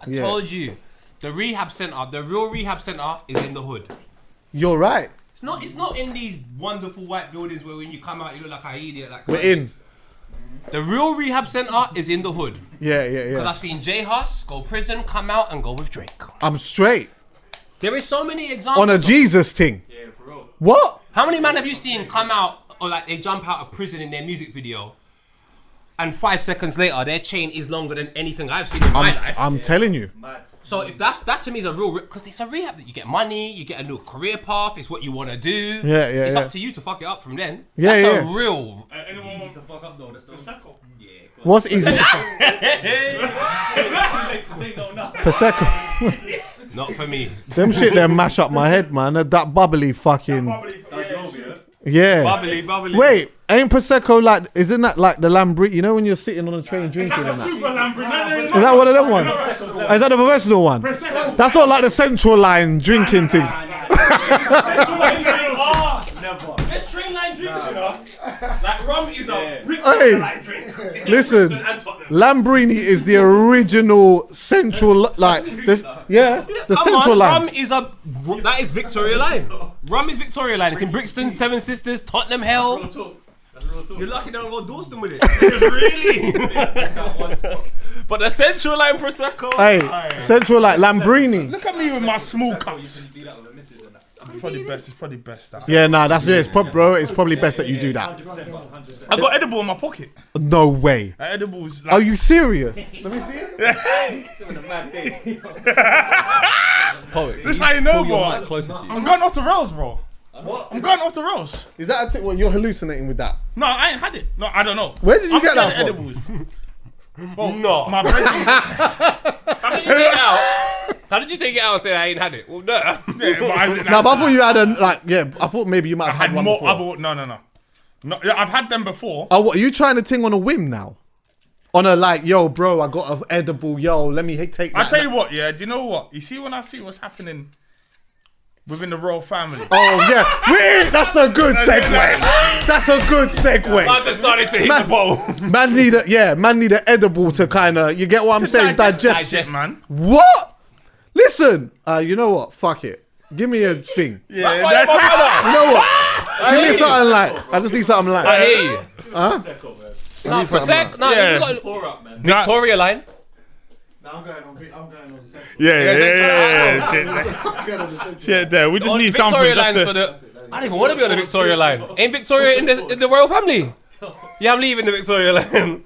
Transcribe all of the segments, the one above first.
I told you. The rehab centre, the real rehab centre is in the hood. You're right. It's not in these wonderful white buildings where when you come out you look like an idiot. Like We're in. The real rehab centre is in the hood. Yeah. Because I've seen J Hus go prison, come out and go with Drake. I'm straight. There is so many examples. On a Jesus thing. Yeah, for real. What? How many men have you seen come out or like they jump out of prison in their music video and 5 seconds later their chain is longer than anything I've seen in my life? I'm telling you. Mad. So if that to me is a real, because it's a rehab that you get money, you get a new career path, it's what you want to do. Yeah. It's up to you to fuck it up from then. Yeah, That's yeah. a real. It's easy to fuck up though. That's the Prosecco. Yeah. What's easy? Too late to say no now. Prosecco. Not for me. Them shit there mash up my head, man. That bubbly fucking. Yeah. Bubbly. Wait, ain't Prosecco like? Isn't that like the Lambri? You know when you're sitting on a train drinking and that? Is that one of them ones? Is that the professional one? That's not like the Central Line drinking thing. Never. This train line drinks, you know. Like rum is a rich Hey, line drink. listen, Lambrini is the original Central like this. Yeah, the Come Central on, Line. that is Victoria Line. Rum is Victoria Line. It's in Brixton, Seven Sisters, Tottenham Hell. Real talk. That's real talk. You're lucky they don't go Dalston with it. Really? But the Central Line Prosecco. Hey, Central like Lambrini. Look at me with my small cups. Do that with a missus and that. It's probably best. That. Yeah, nah, that's it. It's probably best that you do that. 100%. I got edible in my pocket. No way. Edibles. Like, Are you serious? Let me see it. Doing a mad thing. this how you know, bro. Closer to you. I'm going off the rails, bro. What? I'm going off the rails. Is that a what you're hallucinating with that? No, I ain't had it. No, I don't know. Where did you I'm get scared that of from? edibles. Bro, No. my brethren, How did you take it out? How did you take it out and say I ain't had it? Well, no. yeah, but I said, No, but I thought you had I thought maybe you might I have had had one more. before. No, yeah, I've had them before. Oh, what, are you trying to ting on a whim now? On a like, yo, bro, I got an edible, yo, let me take that. I tell you what, yeah. Do you know what? You see when I see what's happening within the royal family. Oh, yeah. Wait, that's a good segue. That's a good segue. I just started to hit the bowl. Man need an edible to kind of, you get what I'm saying? Digest. Shit, man. What? Listen, you know what? Fuck it. Give me a thing. Yeah, Why, my brother? You know what? Give me something like. I just need something like. I hear you. Huh? No, Prosecco. No, Yeah. you got Pour up, man. Victoria Line. No, I'm going on Central. yeah. Shit there. We just On need Victoria something. Line's Just for to, the. I don't even want to be on the Victoria Line. Ain't Victoria in the royal family? Yeah, I'm leaving the Victoria Line.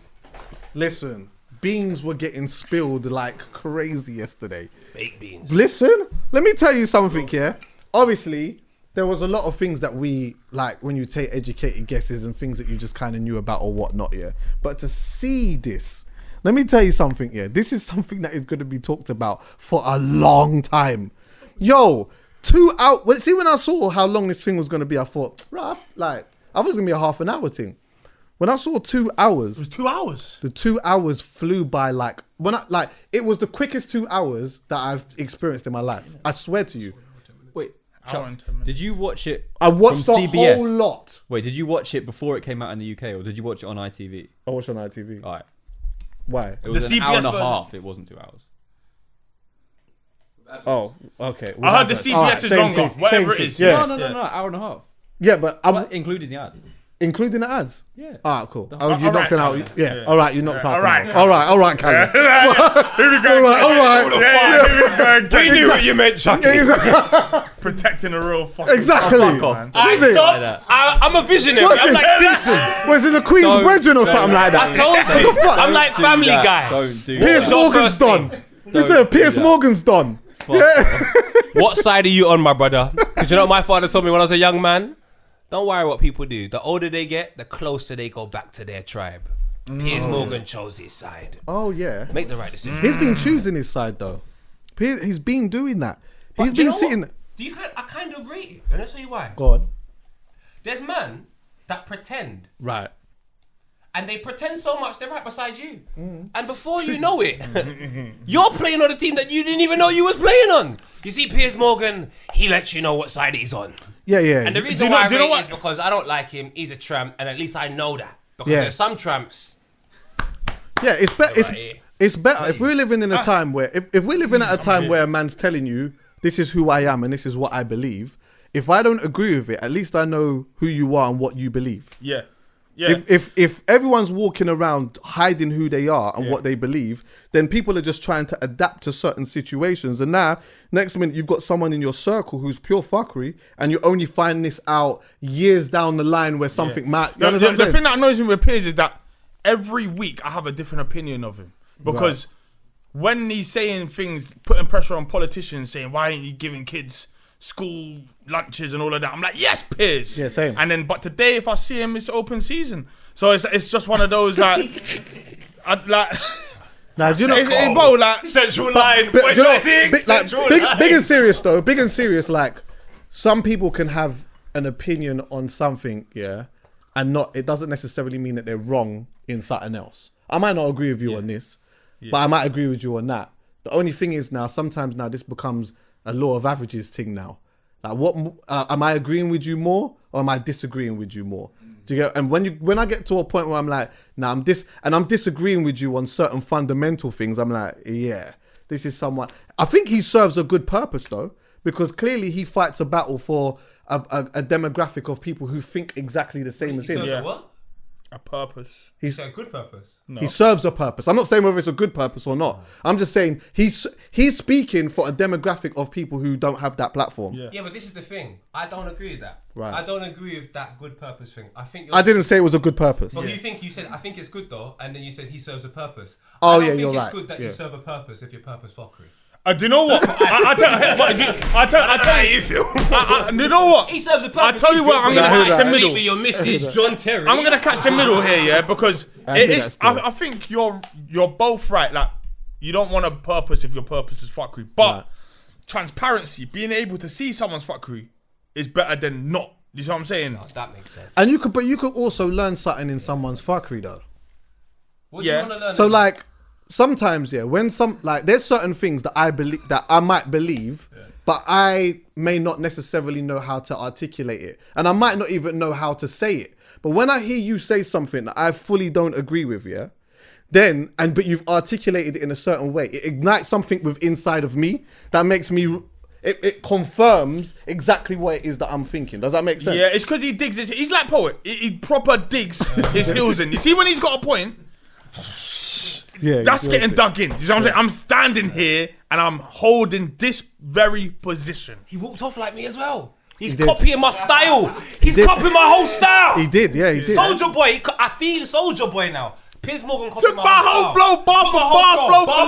Listen, beans were getting spilled like crazy yesterday. Baked beans. Listen, let me tell you something here. Obviously, there was a lot of things that we, like when you take educated guesses and things that you just kind of knew about or whatnot, yeah. But to see this, let me tell you something here. This is something that is going to be talked about for a long time. Yo, 2 hours. Well, see, when I saw how long this thing was going to be, I thought, right, like, I thought it was going to be a half an hour thing. When I saw 2 hours, it was 2 hours. the 2 hours flew by it was the quickest 2 hours that I've experienced in my life. I swear to you. Wait, Hour and 10 minutes. Did you watch it I watched the from CBS? whole lot. Wait, did you watch it before it came out in the UK or did you watch it on ITV? I watched on ITV. Alright. Why? It was The an hour and a CBS version. half. It wasn't 2 hours. Oh, okay. I heard the CBS is longer. Whatever it is. Yeah. No, hour and a half. Yeah, but I'm But including the ads. including the ads. Yeah. Ah, cool. You all knocked right, it out. Callum. Yeah. Yeah. All right, you knocked out. All right, All right, Callum. Here we go. All right. Yeah, here we go. We knew what you meant, Chucky. Protecting the real fucking. Exactly. fuck off, man. What is it? I'm a visionary. What's I'm it? like Simpsons. Was it the Queen's Don't- Brethren or something like I that? told you. What the fuck? I'm like Family Do that. Guy. Don't do Piers that. your Morgan's first name? done. Listen, Piers do that. Morgan's done. Yeah. What side are you on, my brother? Because you know what my father told me when I was a young man? Don't worry what people do. The older they get, the closer they go back to their tribe. Piers Morgan chose his side. Oh yeah. Make the right decision. He's been choosing his side though. He's been doing that. He's Do you been know sitting. what? I kind of rate it. And I'll tell you why. Go on. There's men that pretend. Right. And they pretend so much they're right beside you. And before you know it, you're playing on a team that you didn't even know you was playing on. You see Piers Morgan, he lets you know what side he's on. Yeah, yeah. And the reason why I rate it is because I don't like him, he's a tramp, and at least I know that. Because Yeah. there's some tramps. Yeah, it's better. Right here. It's better if we're living in a time where if we're living at a time where a man's telling you this is who I am and this is what I believe. If I don't agree with it, at least I know who you are and what you believe. Yeah. Yeah. If everyone's walking around hiding who they are and what they believe, then people are just trying to adapt to certain situations. And now, next minute, you've got someone in your circle who's pure fuckery, and you only find this out years down the line where something might. The thing that annoys me with Piers is that every week I have a different opinion of him because when he's saying things, putting pressure on politicians, saying why ain't you giving kids school lunches and all of that, I'm like, yes, Piers. Yeah, same. And then, but today, if I see him, it's open season. So it's just one of those like, Now, do you know? Bro, like Central line. But, do you know, Central big line. and serious though. Big and serious. Like some people can have an opinion on something, and not. It doesn't necessarily mean that they're wrong in something else. I might not agree with you on this, but I might agree with you on that. The only thing is sometimes this becomes a law of averages thing now. Like, what am I agreeing with you more, or am I disagreeing with you more? Do you get? And when I get to a point where I'm like, I'm disagreeing with you on certain fundamental things, I'm like, this is someone. I think he serves a good purpose though, because clearly he fights a battle for a demographic of people who think exactly the same as him. Serves a what? a purpose. He's a good purpose. No. He serves a purpose. I'm not saying whether it's a good purpose or not. I'm just saying he's speaking for a demographic of people who don't have that platform. Yeah, but this is the thing. I don't agree with that. Right. I don't agree with that good purpose thing. I think I didn't say it was a good purpose. But you said I think it's good though, and then you said he serves a purpose. Oh, I don't yeah, think you're it's right. good that Yeah. you serve a purpose if your purpose fuckery. Do you know what? I tell you, you feel. do you know what? He serves a purpose. I tell you what, I'm gonna gonna catch catch the Sleep middle. with your missus, John Terry. I'm gonna catch the middle here, yeah, because I think you're both right. Like, you don't want a purpose if your purpose is fuckery, but transparency, being able to see someone's fuckery, is better than not. You see what I'm saying? Oh, that makes sense. And you could also learn something in someone's fuckery though. What do you want to learn? So like sometimes, when there's certain things that I believe that I might believe, but I may not necessarily know how to articulate it, and I might not even know how to say it. But when I hear you say something that I fully don't agree with, but you've articulated it in a certain way, it ignites something within inside of me that makes me. It confirms exactly what it is that I'm thinking. Does that make sense? Yeah, it's because he digs. He's like poet. He proper digs his heels in. You see, when he's got a point, that's getting dug in. You know what I'm saying? I'm standing here and I'm holding this very position. He walked off like me as well. He's copying my style. He's copying my whole style. He did, he did. Soldier Boy. I feel Soldier Boy now. Piers Morgan copied Took my whole flow, bar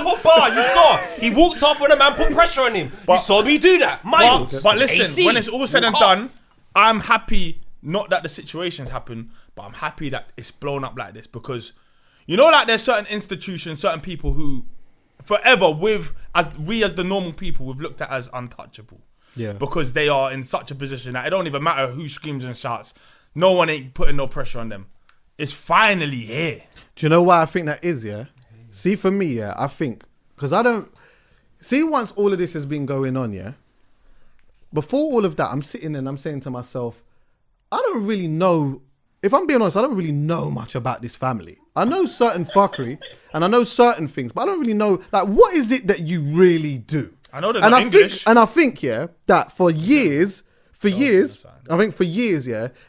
for bar. You saw. He walked off when a man put pressure on him. You saw me do that. But listen, AC, when it's all said and walk done, off. I'm happy, not that the situations happen, but I'm happy that it's blown up like this, because you know, like, there's certain institutions, certain people who forever as the normal people, we've looked at as untouchable. Yeah. Because they are in such a position that it don't even matter who screams and shouts. No one ain't putting no pressure on them. It's finally here. Do you know why I think that is, See, for me, I think, because I don't, see, once all of this has been going on, before all of that, I'm sitting and I'm saying to myself, I don't really know, if I'm being honest, I don't really know much about this family. I know certain fuckery, and I know certain things, but I don't really know, like, what is it that you really do? I know they're not English. And I think, that for years,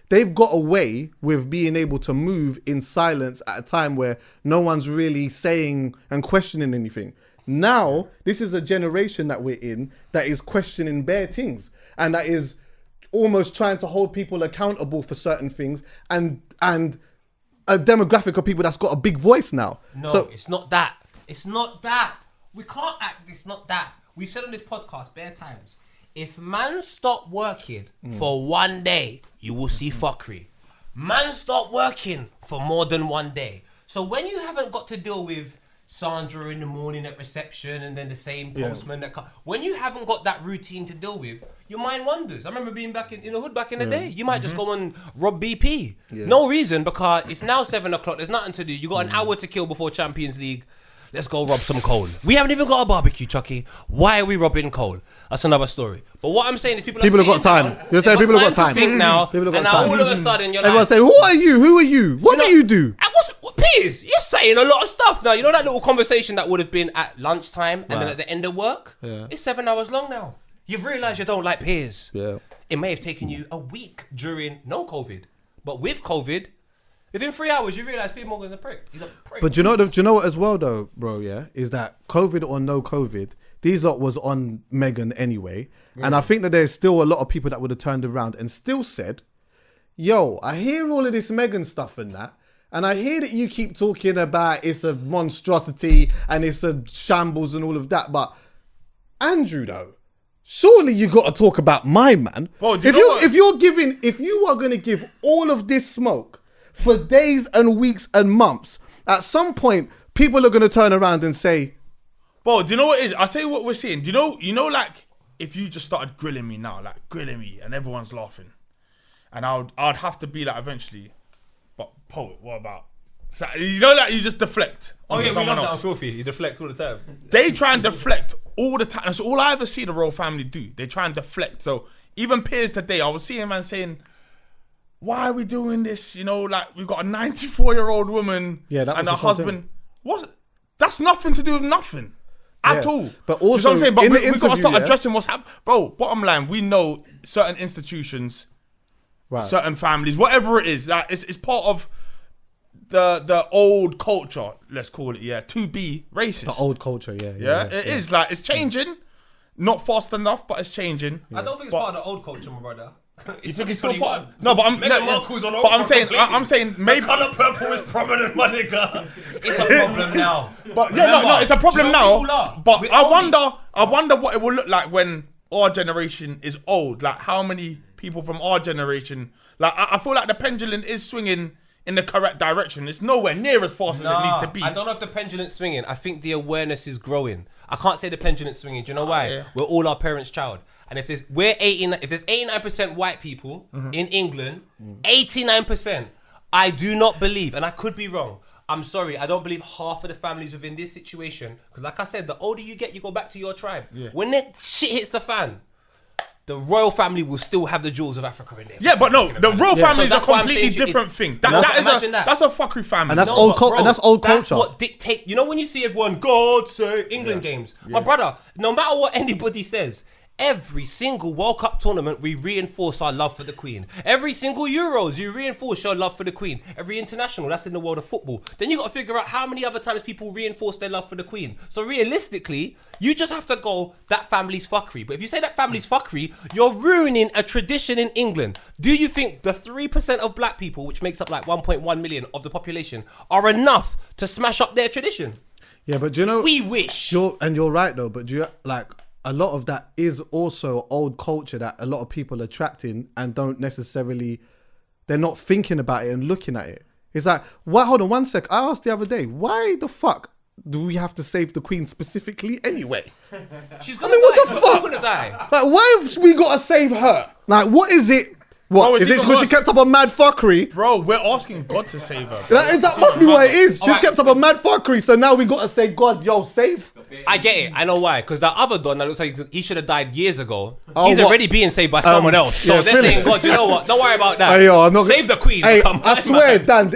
they've got away with being able to move in silence at a time where no one's really saying and questioning anything. Now, this is a generation that we're in that is questioning bare things, and that is almost trying to hold people accountable for certain things, and a demographic of people that's got a big voice now. No, so, it's not that. It's not that. We can't act. It's not that. We've said on this podcast bare times, if man stop working for one day, you will see fuckery. Man stop working for more than one day. So when you haven't got to deal with Sandra in the morning at reception and then the same postman when you haven't got that routine to deal with, your mind wanders. I remember being back in the hood back in the day. You might just go and rob BP. No reason, because it's now 7 o'clock. There's nothing to do. You got an hour to kill before Champions League. Let's go rob some coal. We haven't even got a barbecue, Chucky. Why are we robbing coal? That's another story. But what I'm saying is people have got time. You're saying people have got time. To think now, People have got and now time. all of a sudden you're everyone like, say, who are you? Who are you? What do you do? And Piers, you're saying a lot of stuff now. You know that little conversation that would have been at lunchtime and then at the end of work? Yeah. It's 7 hours long now. You've realised you don't like Piers. Yeah. It may have taken you a week during no COVID. But with COVID, within 3 hours, you realise Piers Morgan's a prick. He's a prick. But do you know what as well though, bro? Yeah, is that COVID or no COVID? These lot was on Meghan anyway, and I think that there's still a lot of people that would have turned around and still said, "Yo, I hear all of this Meghan stuff and that, and I hear that you keep talking about it's a monstrosity and it's a shambles and all of that, but Andrew though, surely you got to talk about my man. Bro, if you are going to give all of this smoke for days and weeks and months, at some point people are going to turn around and say." Bro, do you know what it is? I'll tell you what we're seeing. Do you know, like, if you just started grilling me now, like, grilling me, and everyone's laughing, and I'd have to be like, eventually, but poet, what about? So, you know, like, you just deflect onto someone else. Filthy. You deflect all the time. They try and deflect all the time. That's all I ever see the royal family do. They try and deflect. So, even Piers today, I was seeing a man saying, why are we doing this? You know, like, we've got a 94-year-old woman and her husband. That's nothing to do with nothing. At all. But also, you know what I'm saying? But we got to start yeah? addressing what's happening. Bro, bottom line, we know certain institutions, certain families, whatever it is, that it's part of the old culture, let's call it, yeah, to be racist. The old culture, It is, like, it's changing. Not fast enough, but it's changing. I don't think it's part of the old culture, my brother. You think it's still part? No, but I'm saying maybe. Colour purple is prominent, my nigga. It's a problem now. But no, it's a problem now. But I wonder what it will look like when our generation is old. Like, how many people from our generation? Like, I feel like the pendulum is swinging in the correct direction. It's nowhere near as fast as it needs to be. I don't know if the pendulum's swinging. I think the awareness is growing. I can't say the pendulum's swinging. Do you know why? Yeah. We're all our parents' child. And if there's 89% white people in England, 89%, I do not believe, and I could be wrong. I'm sorry, I don't believe half of the families within this situation. Because like I said, the older you get, you go back to your tribe. Yeah. When that shit hits the fan, the royal family will still have the jewels of Africa in there. Yeah, but no, the royal family is a completely different thing. That's a fuckery family. And that's old culture. That's what dictate. You know when you see everyone, God say England games. My brother, no matter what anybody says, every single World Cup tournament, we reinforce our love for the Queen. Every single Euros, you reinforce your love for the Queen. Every international, that's in the world of football. Then you got to figure out how many other times people reinforce their love for the Queen. So realistically, you just have to go, that family's fuckery. But if you say that family's fuckery, you're ruining a tradition in England. Do you think the 3% of black people, which makes up like 1.1 million of the population, are enough to smash up their tradition? Yeah, but do you know... We wish. You're right though, but do you, like... A lot of that is also old culture that a lot of people are trapped in and don't necessarily, they're not thinking about it and looking at it. It's like, why? Hold on 1 sec. I asked the other day, why the fuck do we have to save the Queen specifically anyway? She's gonna die. What the fuck? She's gonna die. Like, why have we got to save her? Like, what is it? What? Bro, is it because she kept up a mad fuckery? Bro, we're asking God to save her. That must be what it is. She's kept up a mad fuckery, so now we got to say, God, yo, save. I get it. I know why. Because the other Don that looks like he should have died years ago. He's already being saved by someone else. So they're saying, God, you know what? Don't worry about that. Hey, yo, I'm not save the Queen. Hey, I swear, Dan.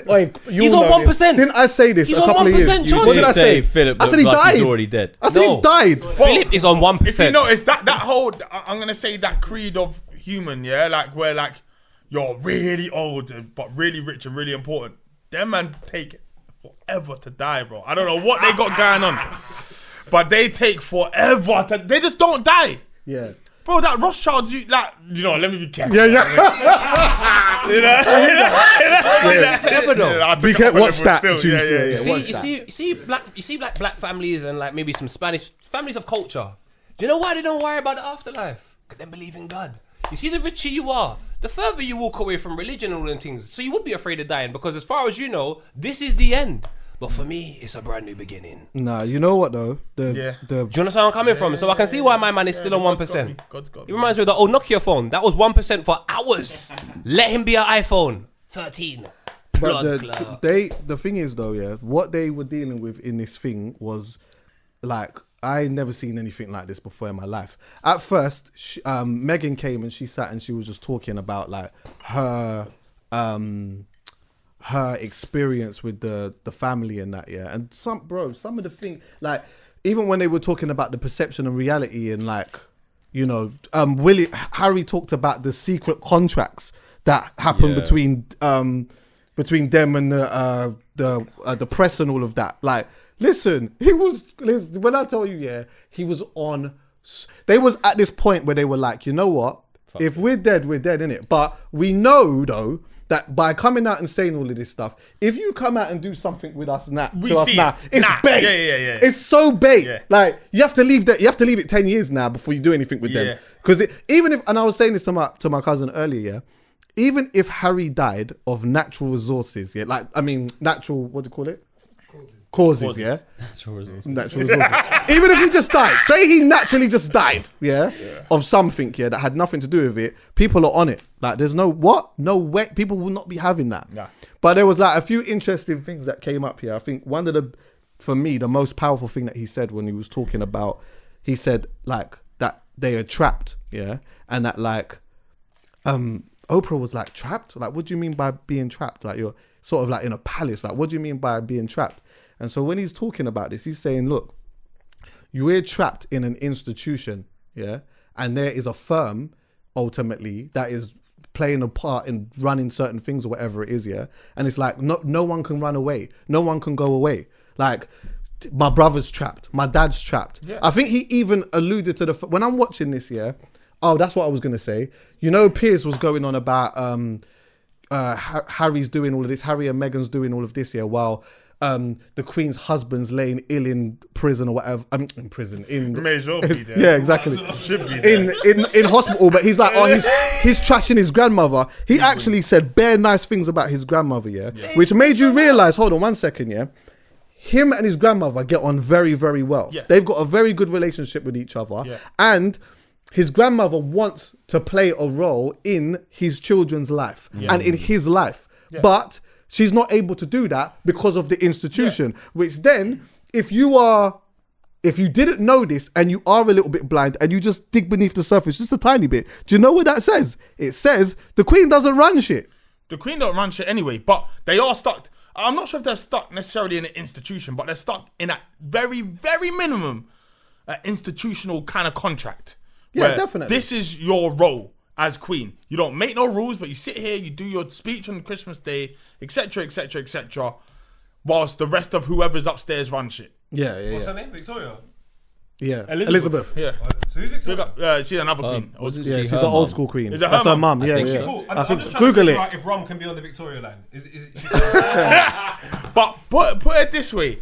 He's on 1%. Didn't I say this He's a on couple of years? 1%. You did say Philip looks like he's already dead. I said he's died. Philip is on 1%. If you notice that whole, I'm gonna say that creed of human, yeah, like where like you're really old but really rich and really important. Them man take forever to die, bro. I don't know what they got going on, but they take forever to. They just don't die. Yeah. Bro, that Rothschild, let me be careful. Yeah. Be careful. Watch that. You see black families and like maybe some Spanish families of culture. Do you know why they don't worry about the afterlife? Because they believe in God. You see, the richer you are, the further you walk away from religion and all them things. So you would be afraid of dying because as far as you know, this is the end. But for me, it's a brand new beginning. Nah, you know what though? Do you understand where I'm coming from? So I can see why my man is still on 1%. God's got me. He reminds me of the old Nokia phone. That was 1% for hours. Let him be an iPhone 13. But the thing is though, yeah, what they were dealing with in this thing was like, I never seen anything like this before in my life. At first, Meghan came and she sat and she was just talking about like her her experience with the family and that, yeah. And some of the things, like, even when they were talking about the perception and reality and, like, you know, Harry talked about the secret contracts that happened between them and the press and all of that. Like, listen, when I tell you, yeah, he was on. They was at this point where they were like, you know what? If we're dead, innit? But we know, though, that by coming out and saying all of this stuff, if you come out and do something with us now, it's bait. Yeah. It's so bait. Yeah. Like, you have to leave it 10 years now before you do anything with them. Because even if, and I was saying this to my cousin earlier, yeah, even if Harry died of natural resources, yeah, like, I mean, natural, what do you call it? Causes, yeah? Natural resources. Even if he just died, say he naturally just died, yeah, of something, yeah, that had nothing to do with it, people are on it. Like, there's no way, people will not be having that. Yeah. But there was, like, a few interesting things that came up here. I think one of for me, the most powerful thing that he said when he was talking about, he said, like, that they are trapped, yeah, and that, like, Oprah was like, trapped? Like, what do you mean by being trapped? Like, you're sort of like in a palace. Like, what do you mean by being trapped? And so when he's talking about this, he's saying, look, you're trapped in an institution, yeah? And there is a firm, ultimately, that is playing a part in running certain things or whatever it is, yeah? And it's like, no one can run away. No one can go away. Like, my brother's trapped. My dad's trapped. Yeah. I think he even alluded to when I'm watching this, yeah? Oh, that's what I was going to say. You know, Piers was going on about Harry's doing all of this. Harry and Meghan's doing all of this, yeah, while the Queen's husband's laying ill in prison or whatever. In prison. May as well be there. Yeah, exactly. Should be there. In hospital, but he's like, he's trashing his grandmother. He actually said bare nice things about his grandmother, yeah? Which made you realise, hold on 1 second, yeah? Him and his grandmother get on very, very well. Yeah. They've got a very good relationship with each other. Yeah. And his grandmother wants to play a role in his children's life and in his life. Yeah. But she's not able to do that because of the institution, which then, if you didn't know this and you are a little bit blind and you just dig beneath the surface just a tiny bit, do you know what that says? It says the Queen doesn't run shit. The Queen don't run shit anyway, but they are stuck. I'm not sure if they're stuck necessarily in an institution, but they're stuck in a very, very minimum institutional kind of contract. Yeah, definitely. This is your role as Queen. You don't make no rules, but you sit here, you do your speech on Christmas Day, etc., etc., etc., whilst the rest of whoever's upstairs run shit. Yeah. What's her name? Victoria? Yeah. Elizabeth. Yeah. So who's Victoria? She's another queen. Yeah, she's an old school queen. Is it That's her mum. mum? Yeah. Cool. I think just Google it. If Rom can be on the Victoria line. Is it But put it this way.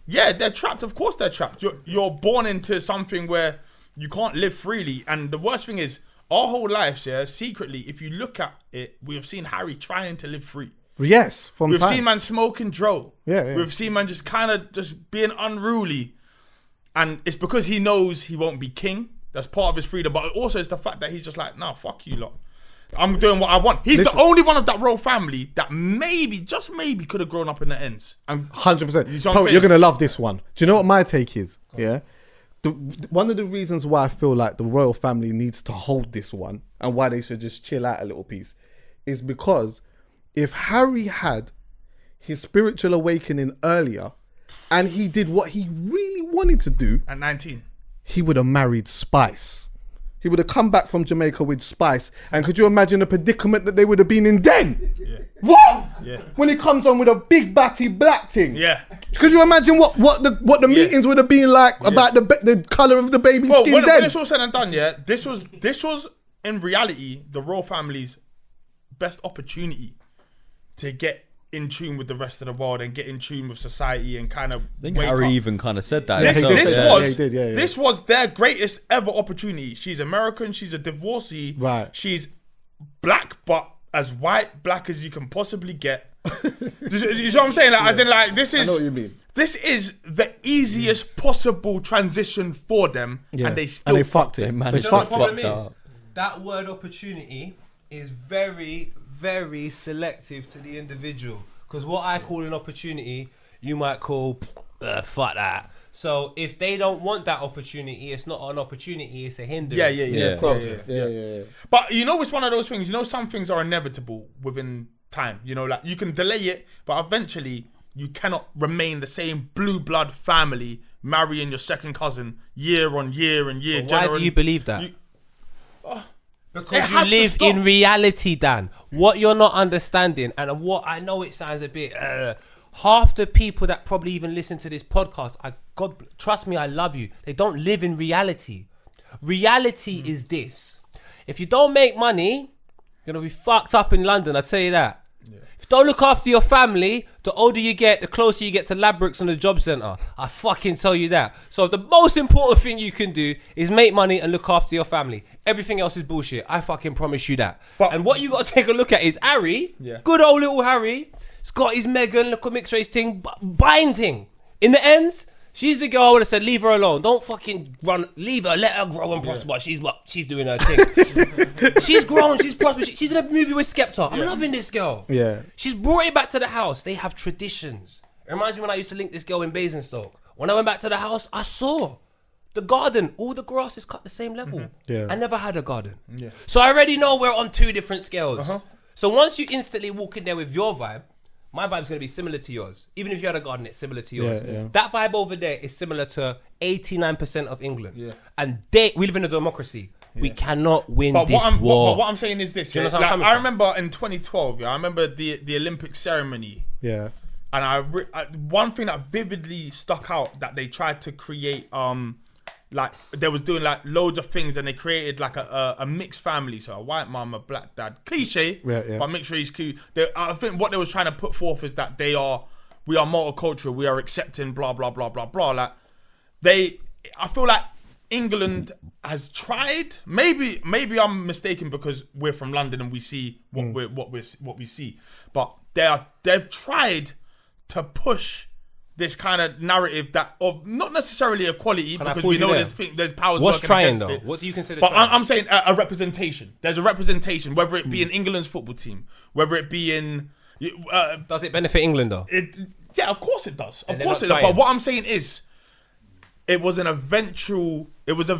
Yeah, they're trapped. Of course they're trapped. You're born into something where you can't live freely. And the worst thing is, our whole lives, yeah, secretly, if you look at it, we have seen Harry trying to live free. Yes, We've seen man smoking dro. Yeah. We've seen man just kind of just being unruly. And it's because he knows he won't be king. That's part of his freedom. But also it's the fact that he's just like, nah, fuck you lot. I'm doing what I want. He's the only one of that royal family that maybe, just maybe, could have grown up in the ends. 100%. You're going to love this one. Do you know what my take is? Yeah. One of the reasons why I feel like the royal family needs to hold this one and why they should just chill out a little piece is because if Harry had his spiritual awakening earlier and he did what he really wanted to do at 19, he would have married Spice. He would have come back from Jamaica with Spice. And could you imagine the predicament that they would have been in then? Yeah. What? Yeah. When he comes on with a big batty black thing. Yeah. Could you imagine what the meetings would have been like about the colour of the baby's skin then? When it's all said and done, yeah, this was in reality the royal family's best opportunity to get in tune with the rest of the world and get in tune with society and kind of I think Harry even kind of said that. This was their greatest ever opportunity. She's American. She's a divorcee. Right. She's black, but as black as you can possibly get. You know what I'm saying? Like, as in, like, this is. I know what you mean. This is the easiest possible transition for them, and they still fucked it. They managed the to problem fuck is up. that word opportunity is very, very selective to the individual. Because what I call an opportunity, you might call fuck that. So if they don't want that opportunity, it's not an opportunity, it's a hindrance. Yeah. Yeah. But you know, it's one of those things. You know, some things are inevitable within time. You know, like you can delay it, but eventually you cannot remain the same blue blood family marrying your second cousin year on year and year. Why do you believe that? Because It you has to live stop. in reality, Dan. What you're not understanding, and what I know it sounds a bit. Half the people that probably even listen to this podcast, God trust me, I love you. They don't live in reality. Reality is this: if you don't make money, you're gonna be fucked up in London. I tell you that. If you don't look after your family, the older you get, the closer you get to Ladbrokes and the job centre. I fucking tell you that. So the most important thing you can do is make money and look after your family. Everything else is bullshit. I fucking promise you that. And what you got to take a look at is Harry. Yeah. Good old little Harry. He's got his Meghan, look at mixed race thing, buying thing. In the ends, she's the girl I would have said, leave her alone. Don't fucking run. Leave her. Let her grow and prosper. She's doing her thing. She's grown. She's prosperous. She's in a movie with Skepta. I'm loving this girl. Yeah. She's brought it back to the house. They have traditions. It reminds me when I used to link this girl in Basingstoke. When I went back to the house, I saw the garden. All the grass is cut the same level. Yeah. I never had a garden. Yeah. So I already know we're on two different scales. So once you instantly walk in there with your vibe, my vibe's going to be similar to yours. Even if you had a garden, it's similar to yours. Yeah, yeah. That vibe over there is similar to 89% of England. Yeah. And we live in a democracy. Yeah. We cannot win this war. What I'm saying is this. Do you Yeah? understand where I'm Like, coming I from? remember in 2012, I remember the Olympic ceremony. Yeah. And one thing that vividly stuck out that they tried to create, like they was doing like loads of things, and they created like a mixed family, so a white mom, a black dad, cliche, Yeah. but mixed race cute. I think what they was trying to put forth is that we are multicultural, we are accepting, blah blah blah blah blah. Like I feel like England has tried. Maybe I'm mistaken because we're from London and we see what we see, but they've tried to push this kind of narrative that of not necessarily equality, because we know there's powers What's working trying against though? it. What do you consider But trying? I'm saying a representation. There's a representation, whether it be in England's football team, whether it be in. Does it benefit England though? Yeah, of course it does. Of they're course not it does. trying. But what I'm saying is, it was an eventual. It was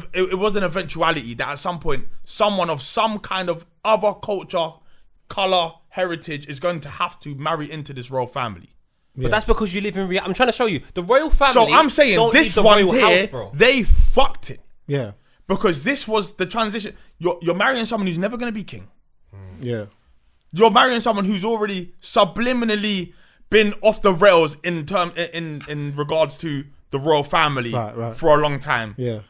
an eventuality that at some point, someone of some kind of other culture, color, heritage is going to have to marry into this royal family. But that's because you live in reality. I'm trying to show you the royal family. So I'm saying don't this need the one royal here, house, bro. they fucked it. Yeah. Because this was the transition. You're marrying someone who's never going to be king. Yeah. You're marrying someone who's already subliminally been off the rails in regards to the royal family Right. for a long time. Yeah.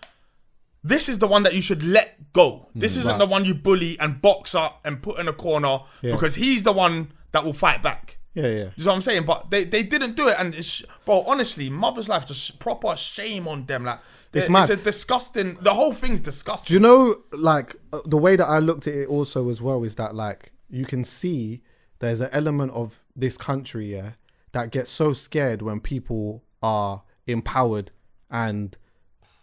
This is the one that you should let go. This isn't right. the one you bully and box up and put in a corner, because he's the one that will fight back. Yeah. You know what I'm saying? But they didn't do it, and bro, honestly, Mother's Life, just proper shame on them. Like It's mad. a disgusting. The whole thing's disgusting. Do you know, like, the way that I looked at it also as well is that, like, you can see there's an element of this country, that gets so scared when people are empowered and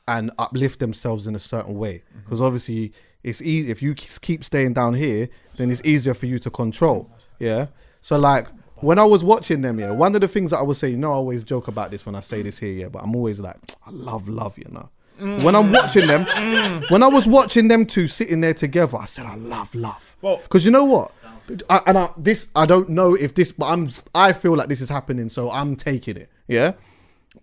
uplift themselves in a certain way. Because obviously, it's easy if you keep staying down here, then it's easier for you to control. Yeah. So, like, when I was watching them, one of the things that I would say, I always joke about this when I say this here, but I'm always like, I love, When I'm watching them, when I was watching them two sitting there together, I said, I love. Well, because you know what? I don't know if this, but I feel like this is happening, so I'm taking it. Yeah.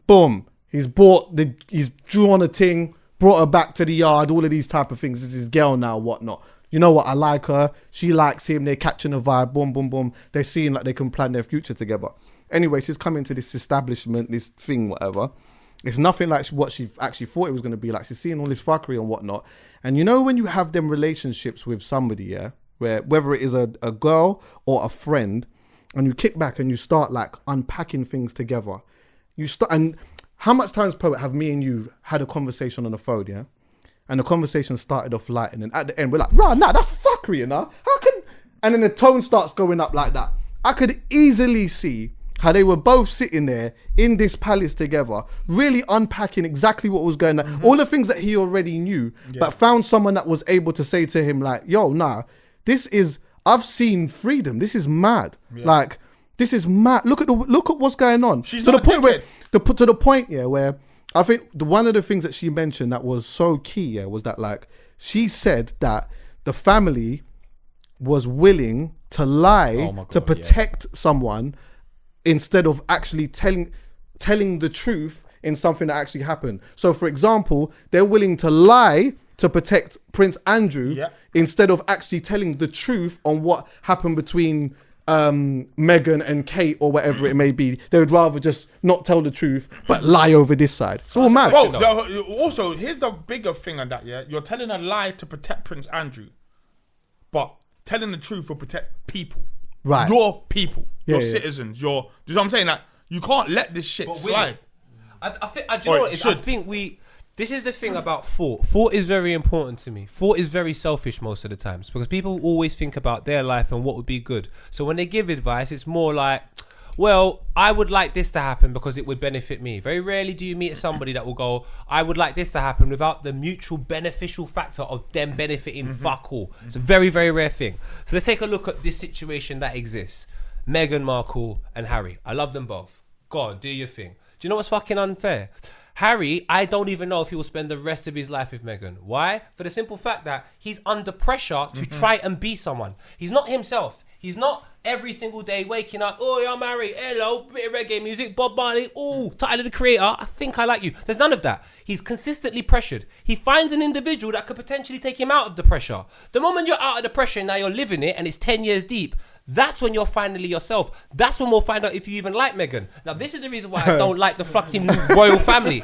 Boom. He's drawn a ting, brought her back to the yard, all of these type of things. This is his girl now, whatnot. You know what? I like her. She likes him. They're catching a vibe. Boom, boom, boom. They're seeing like they can plan their future together. Anyway, she's coming to this establishment, this thing, whatever. It's nothing like what she actually thought it was going to be like. She's seeing all this fuckery and whatnot. And you know when you have them relationships with somebody, where whether it is a girl or a friend, and you kick back and you start like unpacking things together. And how much times, Poet, have me and you had a conversation on the phone, and the conversation started off light, and then at the end we're like, that's fuckery, How can? And then the tone starts going up like that. I could easily see how they were both sitting there in this palace together, really unpacking exactly what was going on, all the things that he already knew, but found someone that was able to say to him like, I've seen freedom. This is mad. Like, this is mad. Look at what's going on. She's to not the point wicked. where I think one of the things that she mentioned that was so key, was that, like, she said that the family was willing to lie Oh my to God, protect someone instead of actually telling the truth in something that actually happened. So, for example, they're willing to lie to protect Prince Andrew instead of actually telling the truth on what happened between Meghan and Kate or whatever it may be. They would rather just not tell the truth but lie over this side. It's all mad. Bro, also, here's the bigger thing on that, yeah? You're telling a lie to protect Prince Andrew, but telling the truth will protect people. Right. Your people, your Yeah. citizens, do you know what I'm saying? Like, you can't let this shit slide. I think, do you know what it is? I think this is the thing about thought. Thought is very important to me. Thought is very selfish most of the times because people always think about their life and what would be good. So when they give advice, it's more like, well, I would like this to happen because it would benefit me. Very rarely do you meet somebody that will go, I would like this to happen without the mutual beneficial factor of them benefiting fuck all. It's a very, very rare thing. So let's take a look at this situation that exists. Meghan Markle and Harry. I love them both. Go on, do your thing. Do you know what's fucking unfair? Harry, I don't even know if he will spend the rest of his life with Meghan. Why? For the simple fact that he's under pressure to try and be someone. He's not himself. He's not every single day waking up, oh, yeah, I'm Harry, hello, bit of reggae music, Bob Marley, oh, Tyler the Creator, I think I like you. There's none of that. He's consistently pressured. He finds an individual that could potentially take him out of the pressure. The moment you're out of the pressure and now you're living it and it's 10 years deep, that's when you're finally yourself. That's when we'll find out if you even like Meghan. Now, this is the reason why I don't like the fucking royal family.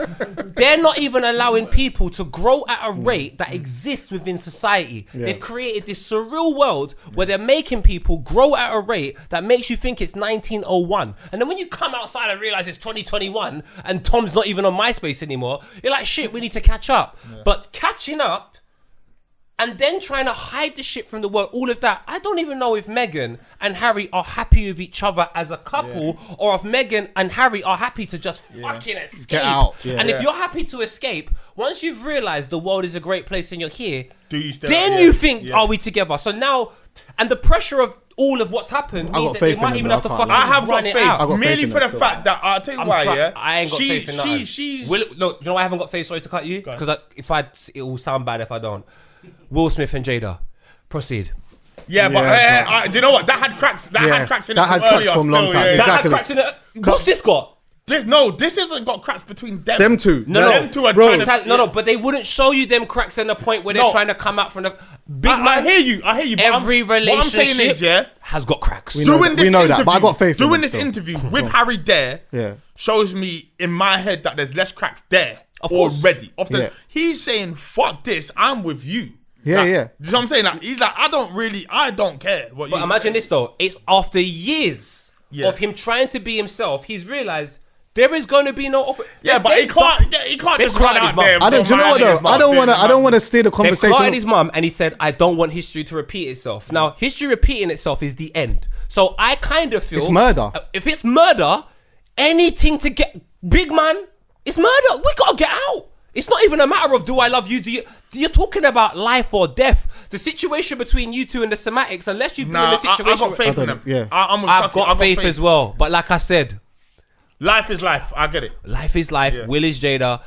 They're not even allowing people to grow at a rate that exists within society. Yeah. They've created this surreal world where they're making people grow at a rate that makes you think it's 1901. And then when you come outside and realize it's 2021 and Tom's not even on MySpace anymore, you're like, shit, we need to catch up. Yeah. But catching up and then trying to hide the shit from the world, all of that. I don't even know if Meghan and Harry are happy with each other as a couple, or if Meghan and Harry are happy to just fucking escape. Get out. Yeah. And if you're happy to escape, once you've realised the world is a great place and you're here, you you think, are we together? So now, and the pressure of all of what's happened means that you might even have to fucking I have got run it out. faith, merely for the fact that, I'll tell you why, I ain't got faith in that. Look, do you know why I haven't got faith? Sorry to cut you. Because it will sound bad if I don't. Will Smith and Jada. Proceed. Yeah, but do you know what? That had cracks. That had cracks in it had cracks from long time. That had cracks in it. What's this got? This hasn't got cracks between them. Them two. Them two are trying to... but they wouldn't show you them cracks in the point where they're trying to come out from the... I hear you. Every relationship what I'm saying is, has got cracks. We know that, but I got faith in this interview with Harry there shows me in my head that there's less cracks there already. He's saying, fuck this, I'm with you. Yeah. You know what I'm saying? Like, he's like, I don't care. But imagine this though. It's after years of him trying to be himself, he's realised there is going to be no... but he can't just run out there. Do you know what though? I don't want to steer the conversation. They've clotted his mum and he said, I don't want history to repeat itself. Now, history repeating itself is the end. So I kind of feel... It's murder. If it's murder, anything to get... Big man, it's murder. We got to get out. It's not even a matter of do I love you, you're talking about life or death. The situation between you two and the Somatics, unless you've been in a situation... I've got faith in them. Yeah. I've got faith as well. But like I said... Life is life. I get it. Life is life. Yeah. Will is Jada.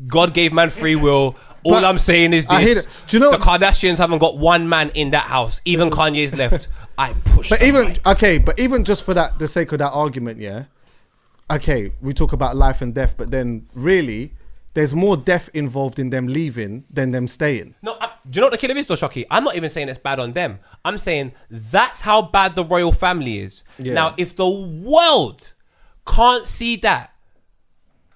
God gave man free will. All I'm saying is this. Do you know the Kardashians haven't got one man in that house. Even Kanye's left. I push. But even just for the sake of that argument, we talk about life and death, but then really... There's more death involved in them leaving than them staying. No, do you know what the killer is though, Shocky? I'm not even saying it's bad on them. I'm saying that's how bad the royal family is. Yeah. Now, if the world can't see that,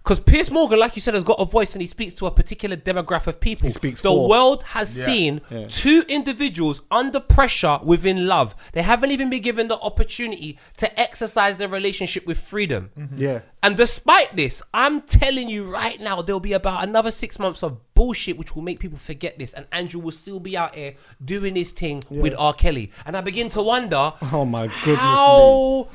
because Piers Morgan, like you said, has got a voice and he speaks to a particular demographic of people. The world has seen two individuals under pressure within love. They haven't even been given the opportunity to exercise their relationship with freedom. Mm-hmm. Yeah. And despite this, I'm telling you right now, there'll be about another 6 months of bullshit which will make people forget this. And Andrew will still be out here doing his thing with R. Kelly. And I begin to wonder, oh my goodness, how...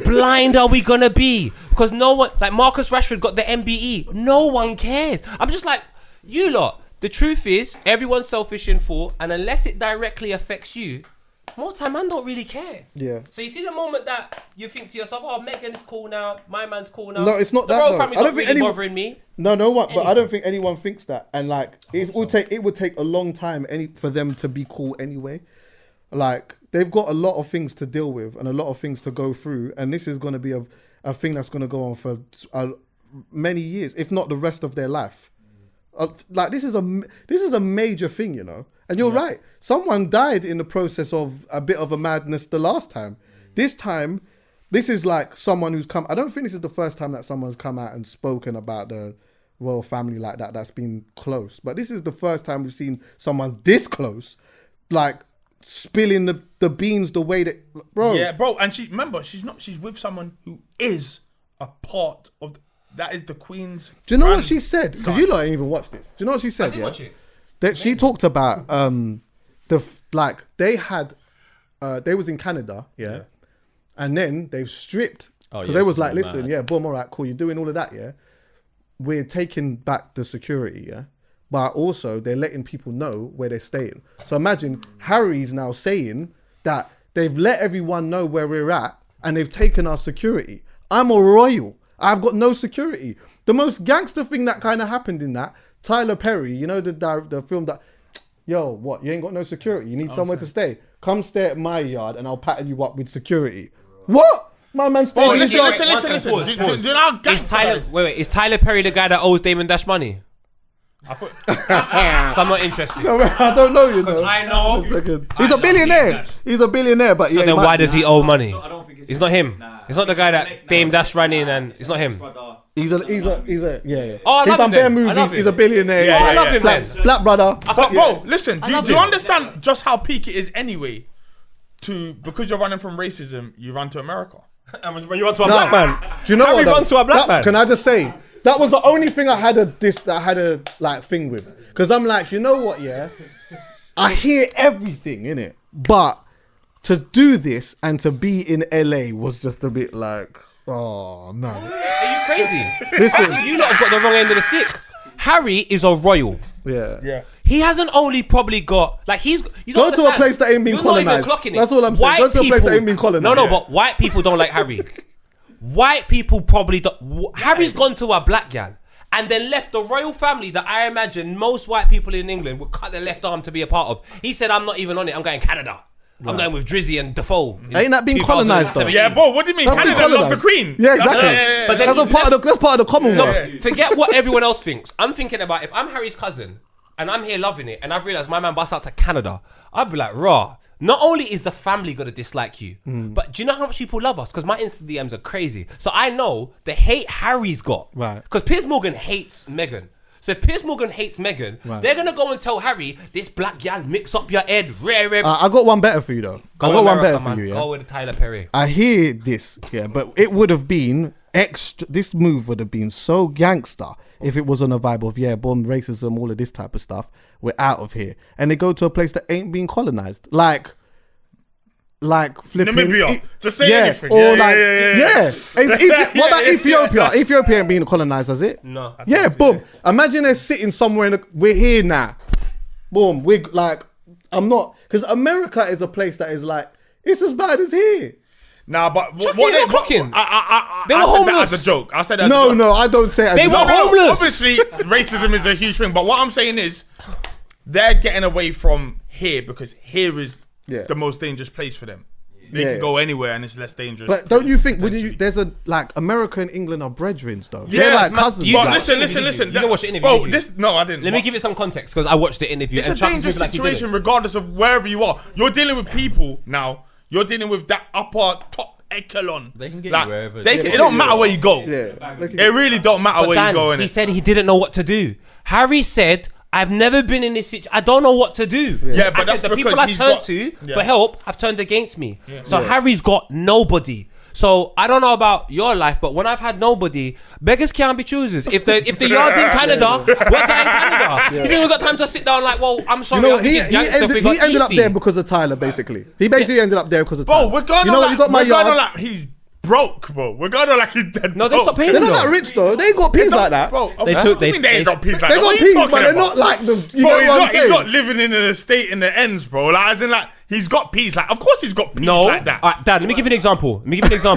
blind are we gonna be? Because no one, like Marcus Rashford got the MBE, no one cares. I'm just like, you lot, the truth is everyone's selfish in thought, and unless it directly affects you, more time man don't really care. Yeah. So you see the moment that you think to yourself, oh, Meghan's cool now, my man's cool now. No, it's not the that royal though. family's I don't not think really bothering me. But I don't think anyone thinks that. And like it would take a long time for them to be cool anyway. Like, they've got a lot of things to deal with and a lot of things to go through, and this is going to be a thing that's going to go on for many years, if not the rest of their life. Like this is a major thing, you know. And you're right. Someone died in the process of a bit of a madness the last time. This time, this is like someone who's come. I don't think this is the first time that someone's come out and spoken about the royal family like that. That's been close, but this is the first time we've seen someone this close, like spilling the beans the way that, bro. Yeah, bro. And she's with someone who is a part of. That is the Queen's. Do you know what she said? Because you lot ain't even watched this. Do you know what she said? I did watch it. That she talked about they was in Canada, and then they've stripped because they was like, listen, boom, all right, cool, you're doing all of that, we're taking back the security, but also they're letting people know where they're staying. So imagine Harry's now saying that they've let everyone know where we're at and they've taken our security. I'm a royal. I've got no security. The most gangster thing that kind of happened in that, Tyler Perry, you know, the film that, yo, what, you ain't got no security, you need somewhere to stay. Come stay at my yard and I'll pattern you up with security. What? My man staying in his yard. Listen. Do you know how gangster that is? Wait, is Tyler Perry the guy that owes Damon Dash money? I thought, So I'm not interested. No, I don't know, you know. I know. He's a billionaire. He's a billionaire, but So then why does he owe money? I don't think It's not him. It's not the guy that Dame Dash ran in and it's not him. He's a yeah. Oh, I He's love done him bare then. I movies. love He's him. a billionaire. Yeah, I love him then. Black brother. but bro, listen, do love you him. understand just how peak it is anyway? Because you're running from racism, you run to America. And when you run to a black man, Do you know Harry what? though? run to a black man. Can I just say that was the only thing I had a like thing with, because I'm like, you know what? Yeah, I hear everything in it, but to do this and to be in LA was just a bit like, oh no. Are you crazy? Listen, You lot have got the wrong end of the stick. Harry is a royal. yeah. He hasn't only probably got like you don't Go to a understand. place that ain't been You're not even colonised. clocking it. That's all I'm saying. Go to a place that ain't been colonised. No, Yeah. but white people don't like Harry. White people probably don't. Harry's gone to a black gal and then left the royal family that I imagine most white people in England would cut their left arm to be a part of. He said, "I'm not even on it. I'm going Canada. I'm going with Drizzy and Defoe." Ain't that been colonised though? 2017. Yeah, bro, what do you mean? That's been Canada love colonised. the Queen. Yeah, exactly. But then That's he's part of the Commonwealth. Forget what everyone else thinks. I'm thinking about if I'm Harry's cousin and I'm here loving it and I've realised my man busts out to Canada, I'd be like, raw. Not only is the family gonna dislike you, but do you know how much people love us? Because my Insta DMs are crazy. So I know the hate Harry's got. Right. Because Piers Morgan hates Meghan. So if Piers Morgan hates Meghan, they're gonna go and tell Harry, this black gal mix up your head. Rare. I got one better for you though. I got one better for you. Yeah. Go with Tyler Perry. I hear this, but it would have been extra. This move would have been so gangster if it was on a vibe of bomb racism, all of this type of stuff. We're out of here, and they go to a place that ain't been colonized, like flipping Namibia. Just say anything. or Yeah. What about Ethiopia? Ethiopia ain't been colonized, has it? No. Yeah, boom. Imagine they're sitting somewhere we're here now. Boom. We're like, I'm not, because America is a place that is like, it's as bad as here. Nah, but Chucky, what you're they not clocking. They were I said that homeless. as a joke. I said that as a No, joke. no, I don't say it as They a were joke. homeless. Obviously, racism is a huge thing, but what I'm saying is they're getting away from here because here is the most dangerous place for them. They can go anywhere and it's less dangerous. But don't you think there's a like America and England are brethren though? They're like cousins. you- But like- listen. You don't watch the interview, Bro, did you? no, I didn't. Let me give it some context because I watched the interview. It's and a Trump dangerous was like he did it. situation regardless of wherever you are. You're dealing with people now. You're dealing with that upper top echelon. They can get Like, you wherever. it don't matter where you go. Yeah. It really don't matter But where Dan, you go. he Innit? said he didn't know what to do. Harry said, "I've never been in this situation. I don't know what to do." Yeah, but I that's said, the people because I he's turned got- to Yeah. for help have turned against me. So Harry's got nobody. So I don't know about your life, but when I've had nobody, beggars can't be choosers. If the yard's in Canada, we're going Canada. You think we've got time to sit down like, well, I'm sorry, You know I what? think He it's gangster if we got ended up Efi. there because of Tyler, basically. He basically ended up there because of Bro, Tyler. we're going you know on what? like, You got my we're going on yard. like he's broke, bro. We're going on like he's dead. No, they broke. stopped paying They're him not though. that rich though. They ain't got peas like that. Bro, They okay. took- What do you mean they ain't got peas like They that. got What are you peas, talking but they're about? not like the. You Bro, know what I'm he's saying? not living in an estate in the ends, bro. Like, as in, like, he's got peas. Like, of course he's got peas No, like that. Alright, Dad. Let me give you an example. Let me give you Bro,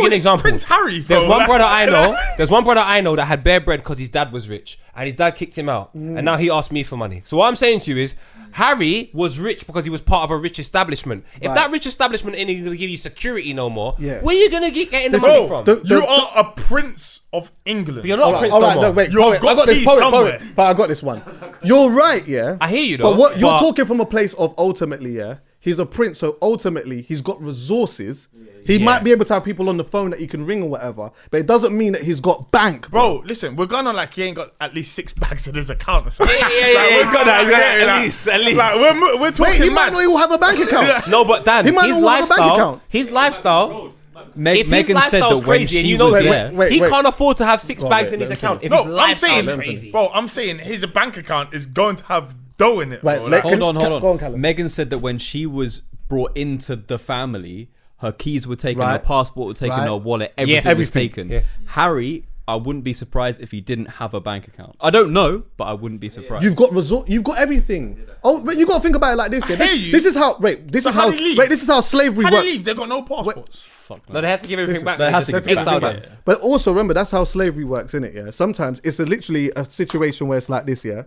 an it's example. Prince Harry, bro. There's one Like- brother I know. There's one brother I know that had bare bread because his dad was rich, and his dad kicked him out, and now he asked me for money. So what I'm saying to you is, Harry was rich because he was part of a rich establishment. If that rich establishment ain't going to give you security no more, where are you going to get getting the money from? You are a prince of England. But you're not a prince All no right, more. no, wait, You've poet, got I got this peace poet, somewhere. but I got this one. You're right, yeah. I hear you though. But what you're talking from a place of ultimately, yeah. He's a prince, so ultimately he's got resources. He might be able to have people on the phone that he can ring or whatever, but it doesn't mean that he's got bank. Bro, listen, we're going on like he ain't got at least 6 bags in his account or something. Yeah, he's got that. He's got that at least. Like, we're talking Wait, he might mad. not even have a bank account. No, but Dan, He might his not have a bank lifestyle, account. his lifestyle. If his Megan said lifestyle's that when crazy and she you know was this, there, he can't afford to have 6 Go on, bags mate, in his let him account. If No, his I'm lifestyle's saying, crazy. bro, I'm saying his bank account is going to have dough in it. Right, bro. let- Like, hold on. Go on, Callum. Megan said that when she was brought into the family, her keys were taken, her Right. passport was taken, Right. her wallet, everything was Everything. taken. Yeah. Harry, I wouldn't be surprised if he didn't have a bank account. I don't know, but I wouldn't be surprised. You've got you've got everything. Oh, wait, you got to think about it like this. Yeah? I hear you. This is how. So how do you leave? This is how slavery how do works. they leave? They've got no passports. Fuck No, they had to give everything back. they had to just give exiled everything them. back. But also remember, that's how slavery works, isn't it? Yeah. Sometimes it's literally a situation where it's like this. Yeah.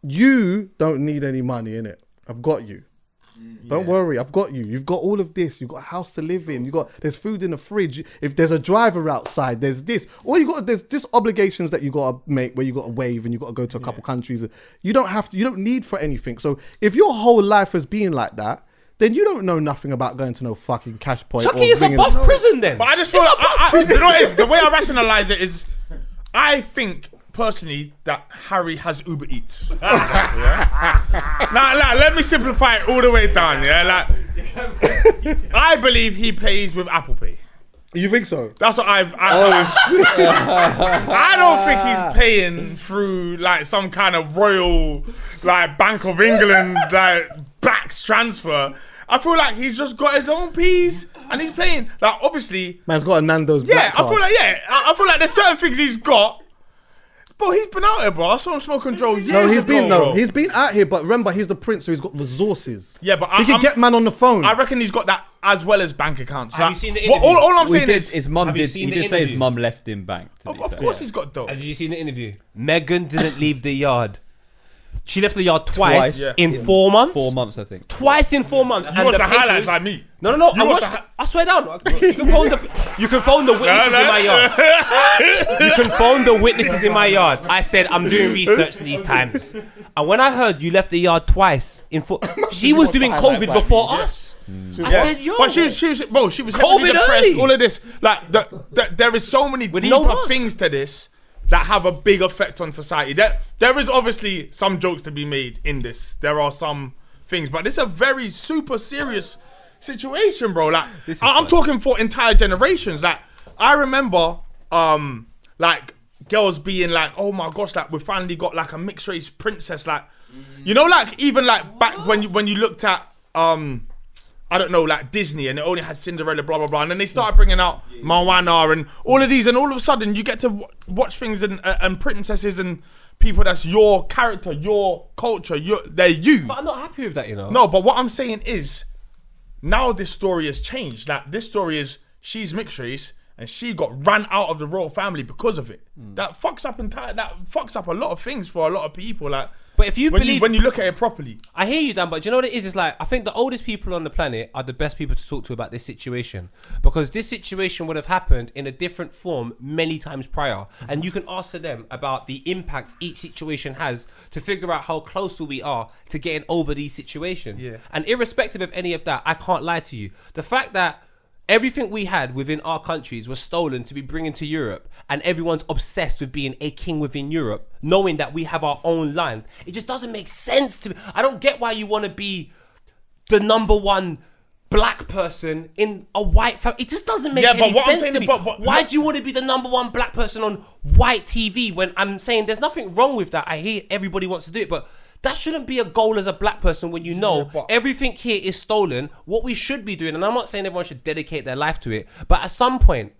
You don't need any money, innit? I've got you. Don't worry, I've got you. You've got all of this. You've got a house to live in. There's food in the fridge. If there's a driver outside, there's this. All you got, there's this obligations that you got to make where you got to wave and you got to go to a couple countries. You don't need for anything. So if your whole life has been like that, then you don't know nothing about going to no fucking cash point. Chucky or is a bringing- buff prison then. But I just feel It's like, a buff prison. you know what it is? The way I rationalize it is, I think personally that Harry has Uber Eats. Now, let me simplify it all the way down. Yeah, like I believe he pays with Apple Pay. You think so? That's what I don't think he's paying through like some kind of royal, like Bank of England, like backs transfer. I feel like he's just got his own piece and he's playing. Like obviously, Man's got a Nando's black I feel card. like I feel like there's certain things he's got. Bro, he's been out here, bro. I saw him smoking Joe years ago. He's been out here, but remember, he's the prince, so he's got resources. Yeah, but he can get man on the phone. I reckon he's got that as well as bank accounts. Have Like, you seen the what- interview? all I'm We saying did, is, his mum Have you did. seen He the did say his interview? mum left him bank. To be of fair. course he's got dough. Did you see the interview? Meghan didn't leave the yard. She left the yard twice Twice. in 4 months. 4 months, I think. Twice in 4 months. You watch the highlights papers- like me. No. You I watch watched. the I swear down. You can phone the witnesses in my yard. You can phone the witnesses in my yard. I said I'm doing research these times, and when I heard you left the yard twice in she was doing COVID before us. I said, yo, But she was heavily COVID depressed. early. All of this, like, there is so many With deeper no mask. things to this that have a big effect on society. There is obviously some jokes to be made in this. There are some things, but this is a very super serious situation, bro. Like, I'm talking for entire generations. Like, I remember, like, girls being like, "Oh my gosh, like, we finally got like a mixed race princess." Like, you know, like even like back when you looked at I don't know, like Disney, and it only had Cinderella, blah blah blah, and then they started bringing out Moana and all of these, and all of a sudden you get to watch things and princesses and people that's your character, your culture, they're you. but I'm not happy with that, you know. No, but what I'm saying is, now this story has changed. Like, this story is she's mixed race and she got ran out of the royal family because of it. That fucks up a lot of things for a lot of people. Like, But if you believe, when you look at it properly, I hear you, Dan, but do you know what it is? It's like, I think the oldest people on the planet are the best people to talk to about this situation, because this situation would have happened in a different form many times prior, and you can ask them about the impact each situation has to figure out how close we are to getting over these situations. Yeah. And irrespective of any of that, I can't lie to you. The fact that everything we had within our countries was stolen to be bringing to Europe, and everyone's obsessed with being a king within Europe, knowing that we have our own land. It just doesn't make sense to me. I don't get why you want to be the number one black person in a white family. It just doesn't make any sense to me. Why do you want to be the number one black person on white TV when I'm saying there's nothing wrong with that? I hear everybody wants to do it, but that shouldn't be a goal as a black person when you know everything here is stolen. What we should be doing, and I'm not saying everyone should dedicate their life to it, but at some point,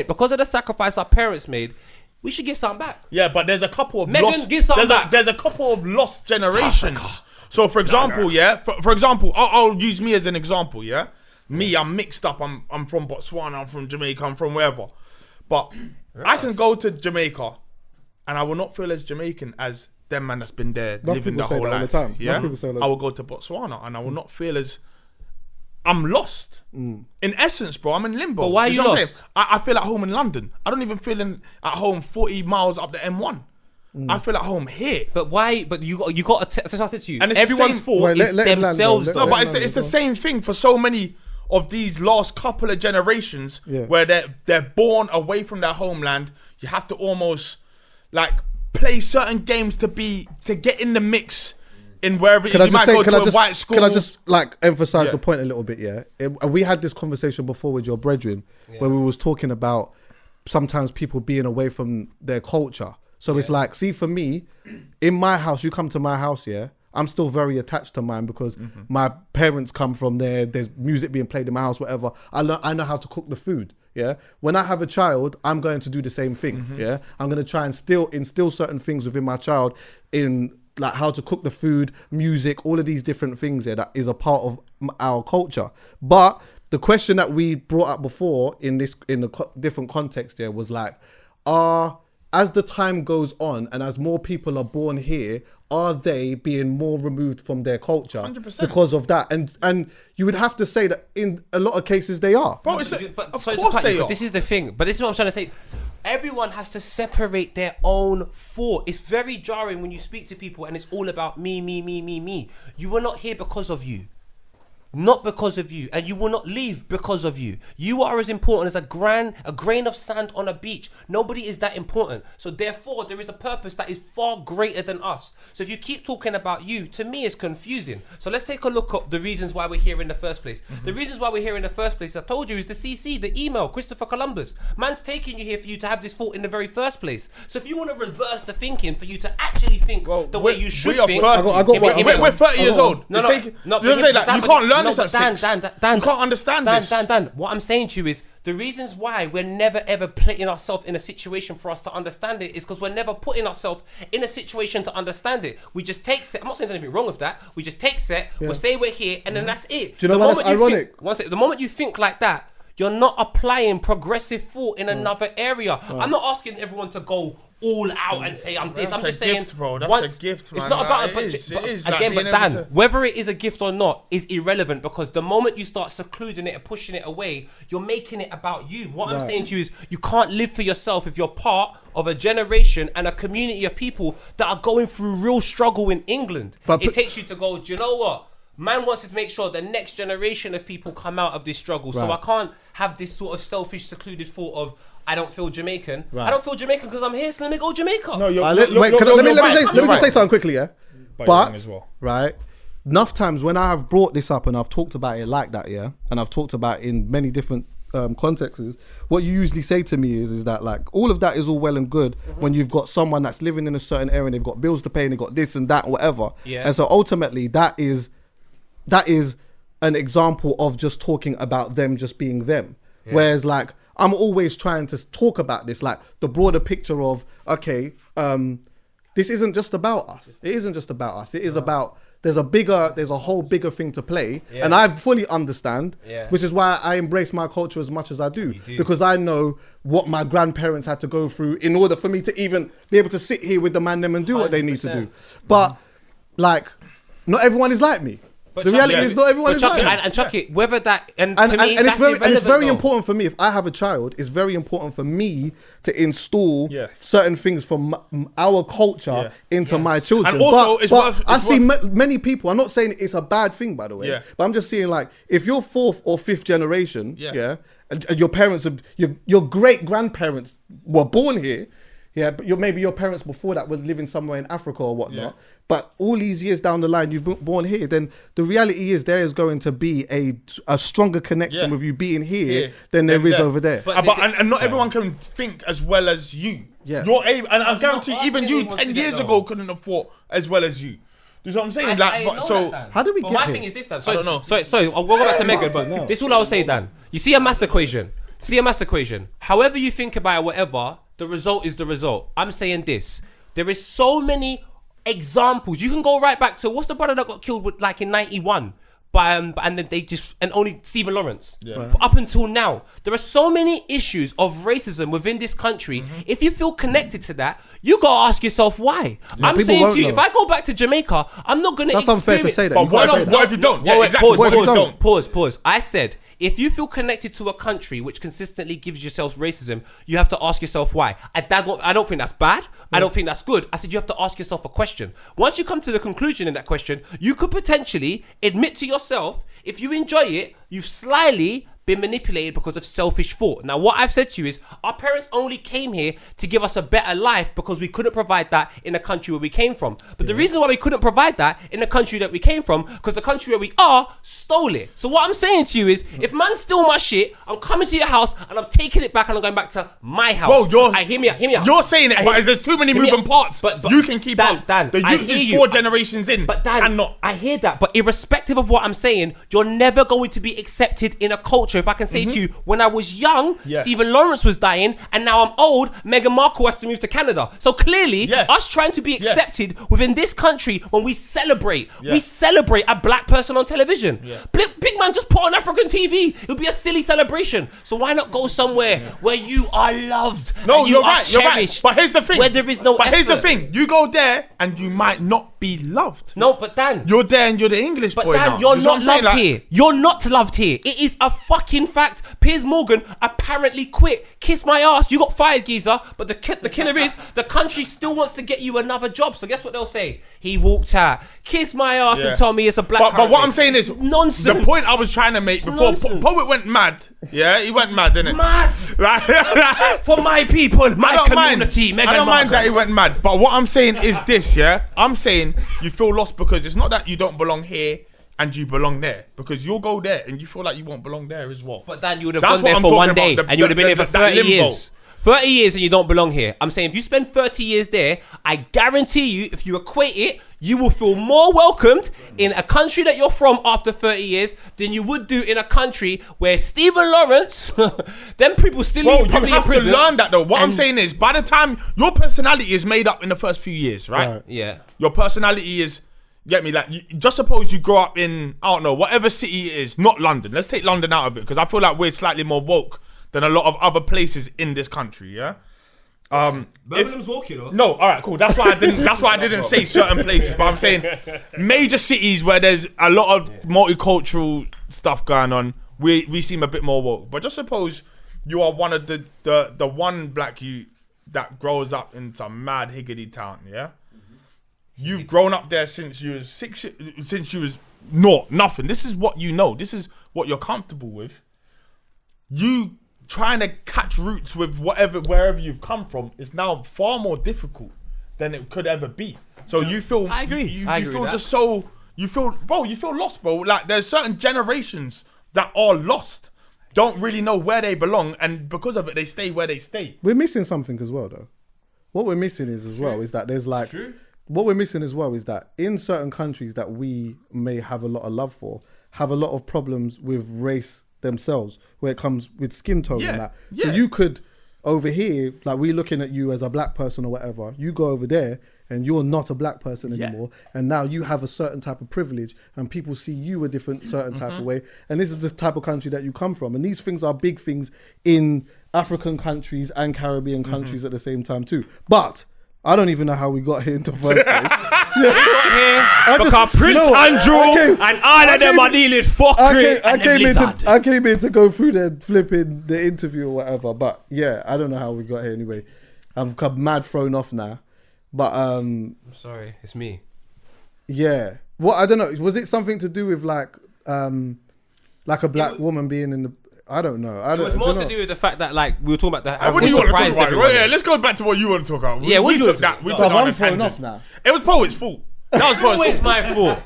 because of the sacrifice our parents made, we should get something back. yeah. But there's a couple of Meghan, get something back. there's a couple of lost generations. So, for example, for example, I'll use me as an example. Yeah, me, I'm mixed up. I'm from Botswana. I'm from Jamaica. I'm from wherever. But I can go to Jamaica, and I will not feel as Jamaican as them man that's been there Lot of living people the say whole that all the life. time. Lot Yeah, of people say that. I will go to Botswana and I will not feel as I'm lost. In essence, bro, I'm in limbo. But why are Do you know what I'm lost? saying? I feel at home in London. I don't even feel at home 40 miles up the M1. I feel at home here. But why? But you got to. That's what I said to you. And it's the Everyone's same- fault Wait, is let him land, themselves. though. though. No, but no, it's the no. same thing for so many of these last couple of generations where they're born away from their homeland. You have to almost like play certain games to get in the mix in wherever Can you I just might say? go Can to I a just? white school. Can I just like emphasize Yeah. the point a little bit? Yeah, and we had this conversation before with your brethren where we was talking about sometimes people being away from their culture. So it's like, see, for me, in my house, you come to my house, yeah, I'm still very attached to mine because my parents come from there. There's music being played in my house, whatever. I know how to cook the food. Yeah. When I have a child, I'm going to do the same thing. Yeah. I'm going to try and instill certain things within my child in like how to cook the food, music, all of these different things there that is a part of our culture. But the question that we brought up before in the different context there was like, as the time goes on and as more people are born here, are they being more removed from their culture 100%. because of that? And you would have to say that in a lot of cases they are. Bro, But of sorry to course cut you, they but are. this is the thing. But this is what I'm trying to say. Everyone has to separate their own thought. It's very jarring when you speak to people and it's all about me, me, me, me, me. You were not here because of you. Not because of you, and you will not leave because of you. You are as important as a grain of sand on a beach. Nobody is that important. So therefore, there is a purpose that is far greater than us. So if you keep talking about you, to me, it's confusing. So let's take a look at the reasons why we're here in the first place. The reasons why we're here in the first place, I told you, is the CC, the email, Christopher Columbus. Man's taking you here for you to have this thought in the very first place. So if you want to reverse the thinking, for you to actually think the way you should we are think. 30. I got one. We're 30 years old. No, It's no, taking- no, you know what I'm saying? Like, Dan, you can't learn no, this but at 6. Dan, You can't understand this. Dan, what I'm saying to you is the reasons why we're never ever putting ourselves in a situation for us to understand it is because we're never putting ourselves in a situation to understand it. We just take set. I'm not saying there's anything wrong with that. We just take set. We'll say we're here, and then that's it. Do you know why that's ironic? The moment you think like that, you're not applying progressive thought in another area. I'm not asking everyone to go all out and say I'm this. That's I'm just a saying, gift, bro. That's a gift, It's man. not about Like, a it budget. is, But like again, being but able Dan, to- whether it is a gift or not is irrelevant because the moment you start secluding it and pushing it away, you're making it about you. What I'm saying to you is you can't live for yourself if you're part of a generation and a community of people that are going through real struggle in England. But It takes you to go, do you know what? Man wants to make sure the next generation of people come out of this struggle. So I can't have this sort of selfish, secluded thought of, I don't feel Jamaican. I don't feel Jamaican because I'm here, so let me go Jamaica. No, you're, Let me just say something quickly, yeah. But But as well. right, enough times when I have brought this up and I've talked about it like that, yeah, and I've talked about it in many different contexts, what you usually say to me is that like all of that is all well and good when you've got someone that's living in a certain area and they've got bills to pay and they've got this and that, whatever. Yeah. And so ultimately that is an example of just talking about them just being them. Whereas like I'm always trying to talk about this, like the broader picture of, okay, this isn't just about us. It isn't just about us. It is about, there's a whole bigger thing to play. And I fully understand, which is why I embrace my culture as much as I do. Because I know what my grandparents had to go through in order for me to even be able to sit here with the man them and do what they need to do. But like, not everyone is like me. The reality is not everyone is like me. And Chuck it, whether that, and And, to me, and that's it's very though. important for me. If I have a child, it's very important for me to install certain things from our culture into my children. And also, but, it's but worth- I it's see worth- many people. I'm not saying it's a bad thing, by the way. Yeah. But I'm just saying, like, if you're 4th or 5th generation, and your parents, your great grandparents were born here. Yeah, but maybe your parents before that were living somewhere in Africa or whatnot. But all these years down the line, you've been born here. Then the reality is there is going to be a stronger connection with you being here than there is over there. And not everyone can think as well as you. Yeah. You're able, and I guarantee not even asking you anyone 10 to do years that, ago though. couldn't have thought as well as you. Do you know what I'm saying? I Like, know but, so that, Dan. How did we But get my here? thing is this, Dan. I don't know. Sorry, I'll go back to Megan, but this is all I will say, Dan. You see a mass equation. However you think about it, whatever, the result is the result. I'm saying this. There is so many examples. You can go right back to, what's the brother that got killed with, like in 91? and then and only Stephen Lawrence. Up until now, there are so many issues of racism within this country. If you feel connected to that, you gotta ask yourself why. I'm saying to you, if I go back to Jamaica, I'm not gonna. That's unfair to say that. But what if you don't? Yeah, exactly. Pause. I said, if you feel connected to a country which consistently gives yourselves racism, you have to ask yourself why. I don't think that's bad. I don't think that's good. I said you have to ask yourself a question. Once you come to the conclusion in that question, you could potentially admit to yourself, if you enjoy it, you've slyly been manipulated because of selfish thought. Now, what I've said to you is, our parents only came here to give us a better life because we couldn't provide that in the country where we came from. But the reason why we couldn't provide that in the country that we came from, because the country where we are stole it. So what I'm saying to you is, if man steal my shit, I'm coming to your house and I'm taking it back and I'm going back to my house. Bro, hear me out. You're saying it, but there's too many moving parts. But you can keep Dan, up. Dan, the I youth hear is you. 4 generations in. But Dan, cannot. I hear that. But irrespective of what I'm saying, you're never going to be accepted in a culture. If I can say to you, when I was young, Stephen Lawrence was dying, and now I'm old, Meghan Markle has to move to Canada. So clearly, us trying to be accepted within this country, when we celebrate a black person on television. Big man, just put on African TV. It'll be a silly celebration. So why not go somewhere where you are loved? No, and you you're are right. You're right. cherished, But here's the thing. where there is no But here's the effort. thing. You go there and you might not be loved. No, but Dan, You're there and you're the English But boy Dan, now. you're You know what not I'm saying? loved here. You're not loved here. It is a fucking fact. Piers Morgan apparently quit. Kiss my ass. You got fired, geezer. But the killer is, the country still wants to get you another job. So guess what they'll say? He walked out. Kiss my ass and tell me it's a black. But what I'm saying is, nonsense. the point I was trying to make before Poet went mad. Yeah, he went mad, didn't it? Mad for my people, my community. I don't mind that he went mad. But what I'm saying is this, yeah? I'm saying you feel lost because it's not that you don't belong here and you belong there, because you'll go there and you feel like you won't belong there as well. But Dan, you would have gone there for one day and you would have been here for 30 years. 30 years and you don't belong here. I'm saying if you spend 30 years there, I guarantee you, if you equate it, you will feel more welcomed in a country that you're from after 30 years than you would do in a country where Stephen Lawrence, them people still probably in prison. To learn that though. What I'm saying is, by the time your personality is made up in the first few years, right? Yeah. Your personality is, get me, like, just suppose you grow up in, I don't know, whatever city it is, not London. Let's take London out of it, because I feel like we're slightly more woke than a lot of other places in this country, yeah? Birmingham's woke, you know? No, all right, cool. That's why I didn't say certain places, but I'm saying major cities where there's a lot of multicultural stuff going on, we seem a bit more woke. But just suppose you are one of the one black youth that grows up in some mad higgity town, yeah? You've grown up there since you was nothing. This is what you know. This is what you're comfortable with. You trying to catch roots with wherever you've come from is now far more difficult than it could ever be. So you feel, I agree. You I agree feel with just so, you feel lost, bro. Like there's certain generations that are lost, don't really know where they belong, and because of it, they stay where they stay. We're missing something as well, though. What we're missing is that there's like, what we're missing as well is that in certain countries that we may have a lot of love for, have a lot of problems with race themselves, where it comes with skin tone and that. So you could, over here, like we're looking at you as a black person or whatever, you go over there and you're not a black person anymore, and now you have a certain type of privilege and people see you a different certain type of way, and this is the type of country that you come from, and these things are big things in African countries and Caribbean countries at the same time too. But I don't even know how we got here into first place. Because Prince Andrew and all of them are dealing fuckery. I came here to go through the interview or whatever. But yeah, I don't know how we got here anyway. I'm mad thrown off now. But I'm sorry, it's me. Yeah. What, I don't know. Was it something to do with like a black woman being in the? I don't know. It was more to do with the fact that, like, we were talking about that. What do you want to talk about? Well, yeah, let's go back to what you want to talk about. We took that. We took that on a tangent. Now. It was Poet's fault. That was Poet's fault. My fault.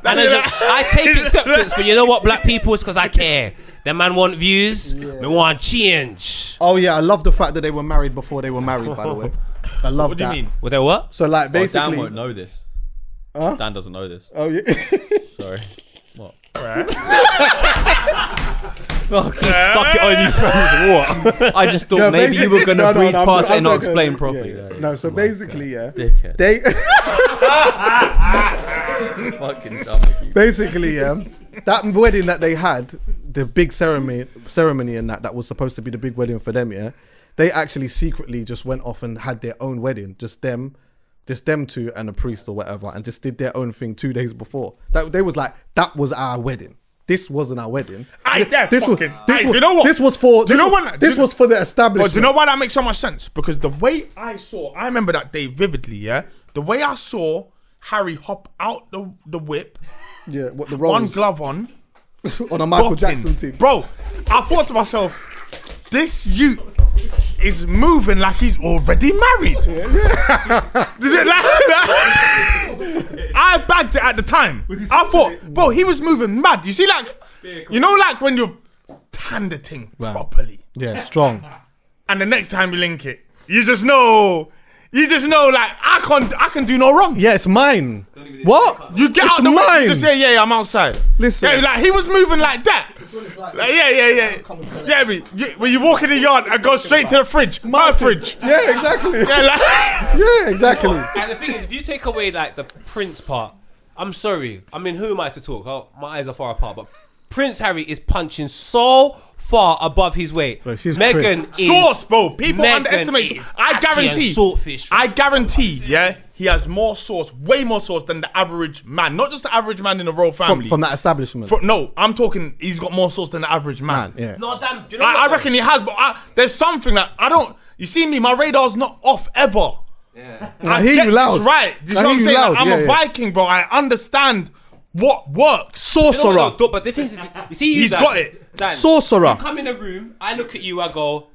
And I take acceptance, but you know what, black people, it's because I care. That man want views, we want change. Oh yeah, I love the fact that they were married before they were married, by the way. I love that. What do you mean? Well, they what? So like basically... Dan won't know this. Huh? Dan doesn't know this. Oh yeah. Sorry. What? Right. Fucking stuck it on you friends. What? I just thought maybe you were going to breeze past it and not explain properly. Yeah. No, so basically, Dickhead. they... Fucking dumb. Basically, that wedding that they had, the big ceremony and that was supposed to be the big wedding for them, yeah, they actually secretly just went off and had their own wedding, just them two and a priest or whatever, and just did their own thing 2 days before. That they was like, that was our wedding. This wasn't our wedding. Do you know what? This was for. Do you know what? This was for the establishment. But do you know why that makes so much sense? Because the way I remember that day vividly. Yeah, the way I saw Harry hop out the whip. Yeah, what the one roles glove on a Michael bopping. Jackson team, bro. I thought to myself, this youth is moving like he's already married. Is it like I bagged it at the time. I thought, bro, he was moving mad. You see, like, you know, like when you've tanned the thing properly. Yeah, strong. And the next time you link it, you just know, like, I can do no wrong. Yeah, it's mine. What? You get it's out the way, mine. you just say, yeah, I'm outside. Listen. Yeah, like, he was moving like that. Like, yeah. Get me? When you walk in the yard and go straight to the fridge. My fridge. Yeah, exactly. Yeah, like, yeah, exactly. And the thing is, if you take away like the Prince part, I'm sorry. I mean, who am I to talk? My eyes are far apart, but Prince Harry is punching so far above his weight. Bro, she's Meghan is sauce, bro. People Meghan underestimate. is I guarantee. and saltfish. I guarantee. Yeah, he has more sauce, way more sauce than the average man. Not just the average man in the royal family. From that establishment. No, I'm talking. He's got more sauce than the average man. Yeah. No, damn. Do you know I what, reckon he has, but there's something that I don't. You see me, my radar's not off ever. Yeah. I hear you loud. This right. Do you see I what hear I'm you saying? loud. Like, I'm Yeah, a yeah. Viking, bro. I understand what works. Sorcerer. No, but the thing is, you see, He's got it. Dan, Sorcerer. You come in a room, I look at you, I go,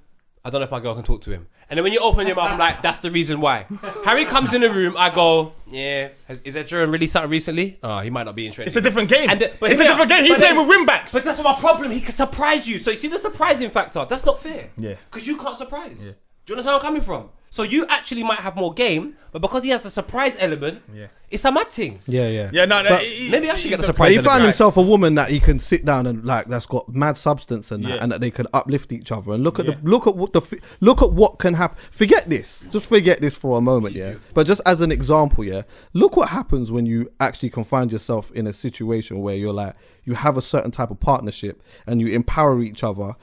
I don't know if my girl can talk to him. And then when you open your mouth, I'm like, that's the reason why. Harry comes in the room, I go, yeah, is Ed Sheeran released something recently? Oh, he might not be interested. It's a different game. But It's a different game. He's playing with win-backs. But that's my problem. He can surprise you. So you see the surprising factor? That's not fair. Yeah. Because you can't surprise. Yeah. Do you understand where I'm coming from? So you actually might have more game, but because he has the surprise element, it's a mad thing. Yeah. Yeah, no, But Maybe I should get the But surprise he element. found right. himself a woman that he can sit down and like that's got mad substance and that, and that they can uplift each other and look at what can happen. Forget this, just forget this for a moment, yeah. But just as an example, yeah, look what happens when you actually can find yourself in a situation where you're like you have a certain type of partnership and you empower each other.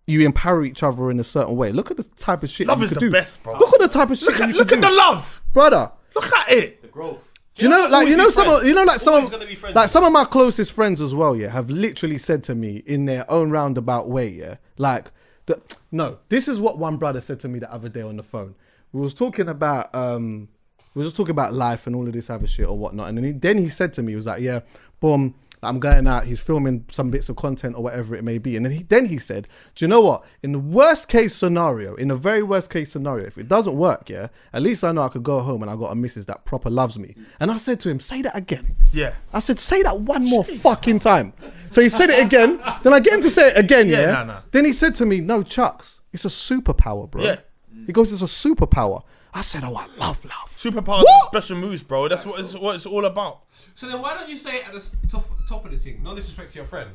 You empower each other in a certain way. Look at the type of shit Love you is can the do. best, bro. Look at the type of shit you Look can at do. the love, Brother. Look at it. The growth. Do you know, like, Always gonna be friends. some of my closest friends as well, yeah, have literally said to me in their own roundabout way, yeah, like, this is what one brother said to me the other day on the phone. We was talking about life and all of this other shit or whatnot, and then he said to me, he was like, yeah, boom, I'm going out, he's filming some bits of content or whatever it may be, and then he said, do you know what? In the very worst case scenario, if it doesn't work, yeah, at least I know I could go home and I got a missus that proper loves me. And I said to him, say that again. Yeah. I said, say that one more fucking time. So he said it again. Then I get him to say it again, yeah? No. Then he said to me, no, Chucks, it's a superpower, bro. Yeah. He goes, it's a superpower. I said, oh, I love love. Superpowers What? and special moves, bro. That's what it's all about. So then why don't you say it at the top of the thing? No disrespect to your friend.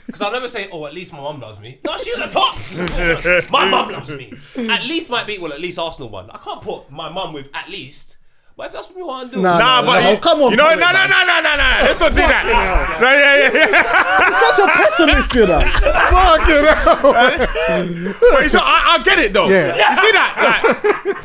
Because I'll never say, oh, at least my mum loves me. No, she's at the top. My mum loves me. At least might be, well, at least Arsenal won. I can't put my mum with at least. But if that's what you want to do. Nah, But come on. You know, bro. no. Let's not do that. No, yeah. You're such a pessimist, you know. Fucking hell. But so I get it though. Yeah. You see that? Like,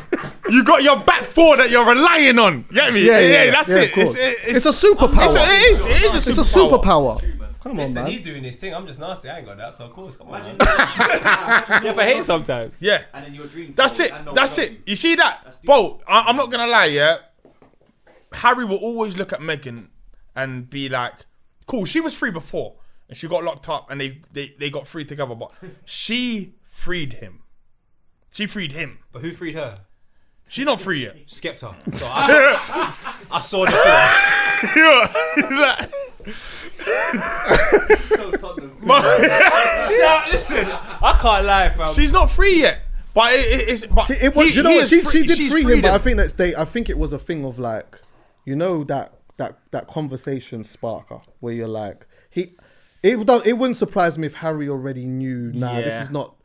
you got your back four that you're relying on. You get me? Yeah, That's of it. course. It's It's a superpower. it is a superpower. It's a superpower. Come on, Listen, man. he's doing his thing. I'm just nasty. I ain't got that, so of course, come on. Man. You have a hate sometimes. Yeah. And then your dream. That's it. That's it. You see that? Bro, I'm not gonna lie, yeah. Harry will always look at Meghan and be like, cool, she was free before and she got locked up and they got free together, but she freed him. She freed him. But who freed her? She not free yet. Skepta. So I saw the film. Listen, I can't lie, fam. She's not free yet. But it's but It was, you know what? She did she's free him, freed but I think it was a thing of like, you know, that conversation sparker where you're like, it wouldn't surprise me if Harry already knew. Nah, this Yeah. is not.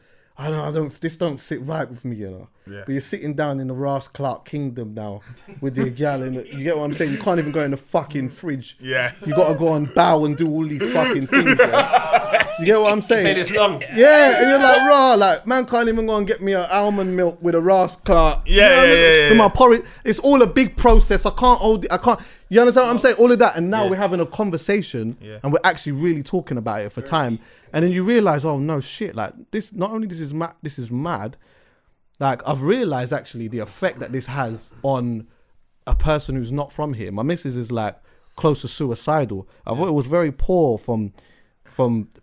This don't sit right with me, you know. Yeah. But you're sitting down in the Ross Clark Kingdom now with your gal in it. You get what I'm saying? You can't even go in the fucking fridge. Yeah. You got to go and bow and do all these fucking things. Yeah? You get what I'm saying? Say this long. Yeah, and you're like, raw, like, man can't even go and get me an almond milk with a Ross Clark. Yeah, you know what I mean? yeah. With my porridge, it's all a big process. I can't, you understand what I'm saying? All of that, and now we're having a conversation, and we're actually really talking about it for time. And then you realize, oh no, shit! Like this, not only this is mad. Like I've realized actually the effect that this has on a person who's not from here. My missus is like close to suicidal. I thought it was very poor from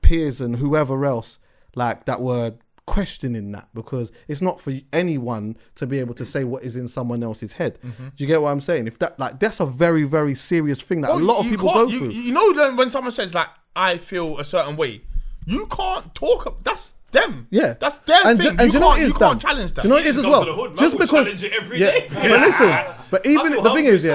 peers and whoever else like that were questioning that, because it's not for anyone to be able to say what is in someone else's head. Do you get what I'm saying? If that, like, that's a very, very serious thing that a lot of people go through. You know, when someone says like, I feel a certain way, you can't talk. That's them. Yeah, that's their and thing. and you you can't challenge that. Do you know what it is as well? Just because, challenge it every day. but listen, but even the thing is,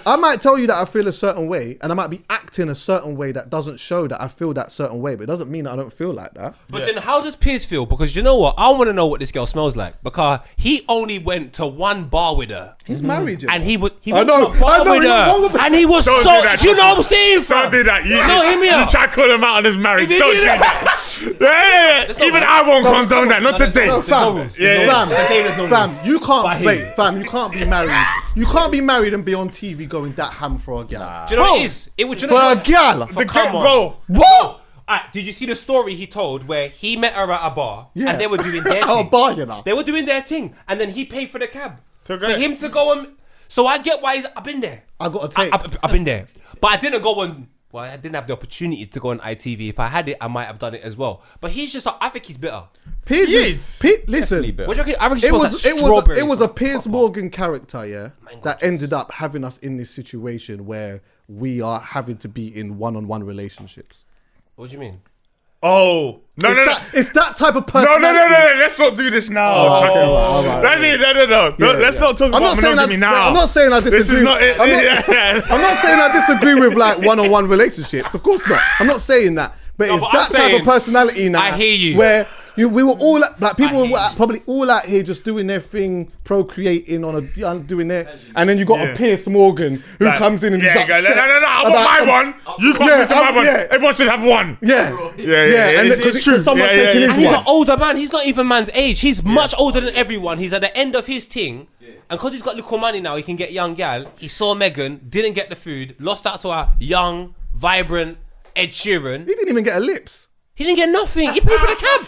I might tell you that I feel a certain way, and I might be acting a certain way that doesn't show that I feel that certain way, but it doesn't mean that I don't feel like that. But then how does Piers feel? Because you know what? I want to know what this girl smells like, because he only went to one bar with her. He's married, And he went to I a bar with her. And he was Don't so... do that, Do you know what I'm saying, Don't fam? do that. No, hear me out. You try to call him out on his marriage. Don't do that. Yeah. Even I won't condone that. Not today. No, fam, fam, you can't wait, fam. You can't be married. You can't be married and be on TV going that ham for a gal. Do you know what it is? It was... For a gal. Come on. Bro. What? Alright, did you see the story he told where he met her at a bar Yeah. and they were doing their Oh, thing? bar, you know. They were doing their thing, and then he paid for the cab To for go. him to go and. So I get why I've been there. I got a tape. I've been there, but I didn't go on. Well, I didn't have the opportunity to go on ITV. If I had it, I might have done it as well. But he's just. I think he's bitter. Piers Yes. listen. What do you reckon? I think It smells was like strawberries. it was a Piers Morgan character, yeah, Mango that juice. ended up having us in this situation where we are having to be in one-on-one relationships. What do you mean? Oh. No. It's that type of No, personality. let's not do this now. All right, That's it. No. Let's not talk about monogamy now. I'm not saying I disagree. This is not it. I'm not saying I disagree with like one-on-one relationships. Of course not. I'm not saying that. But it's but that I'm type saying, of personality now. I hear you. Where we were all like people were probably all out here just doing their thing, procreating doing their, and then you got a Piers Morgan who comes in and he's upset. No. I want my one. You can't to my one. Everyone should have one. Yeah. And It's because true. someone's Yeah, taking yeah, his And he's one. an older man. He's not even man's age. He's much older than everyone. He's at the end of his thing. And because he's got little money now, he can get young gal. He saw Meghan, didn't get the food, lost out to a young, vibrant Ed Sheeran. He didn't even get a lips. He didn't get nothing. He paid for the cab.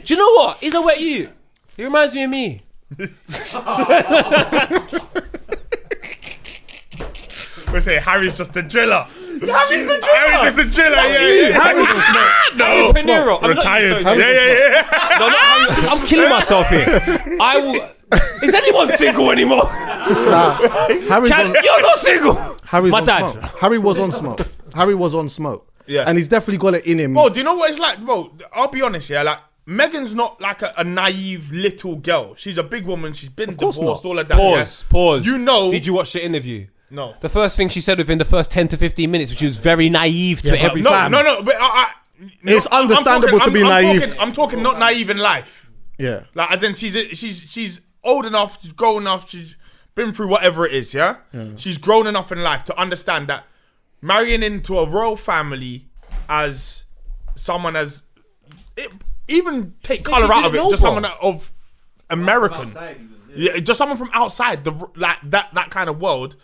Do you know what? He's a wet you. He reminds me of me. We say Harry's just a driller. Harry's the driller. Harry's just a driller. Harry was smart. No. Harry Pinero. I'm not- Retired. sorry, Yeah. No, not Harry. I'm killing myself here. I will. Is anyone single anymore? Harry's on, You're not single. Harry's My on dad. smoke. Harry was on smoke. Harry was on smoke. Yeah. And he's definitely got it in him. Bro, do you know what it's like? Bro, I'll be honest, yeah. Like, Meghan's not like a naive little girl. She's a big woman. She's been course divorced, not. all of that. Pause. You know. Did you watch the interview? No. The first thing she said within the first 10 to 15 minutes, which was very naive to every No, fam. no. But It's understandable to be naive. I'm talking not naive in life. Yeah. Like, as in she's old enough, she's grown enough, she's been through whatever it is, yeah? She's grown enough in life to understand that marrying into a royal family as someone as... even take So colour she out of didn't it, know, just bro. someone of American. Yeah, just someone from outside, that kind of world,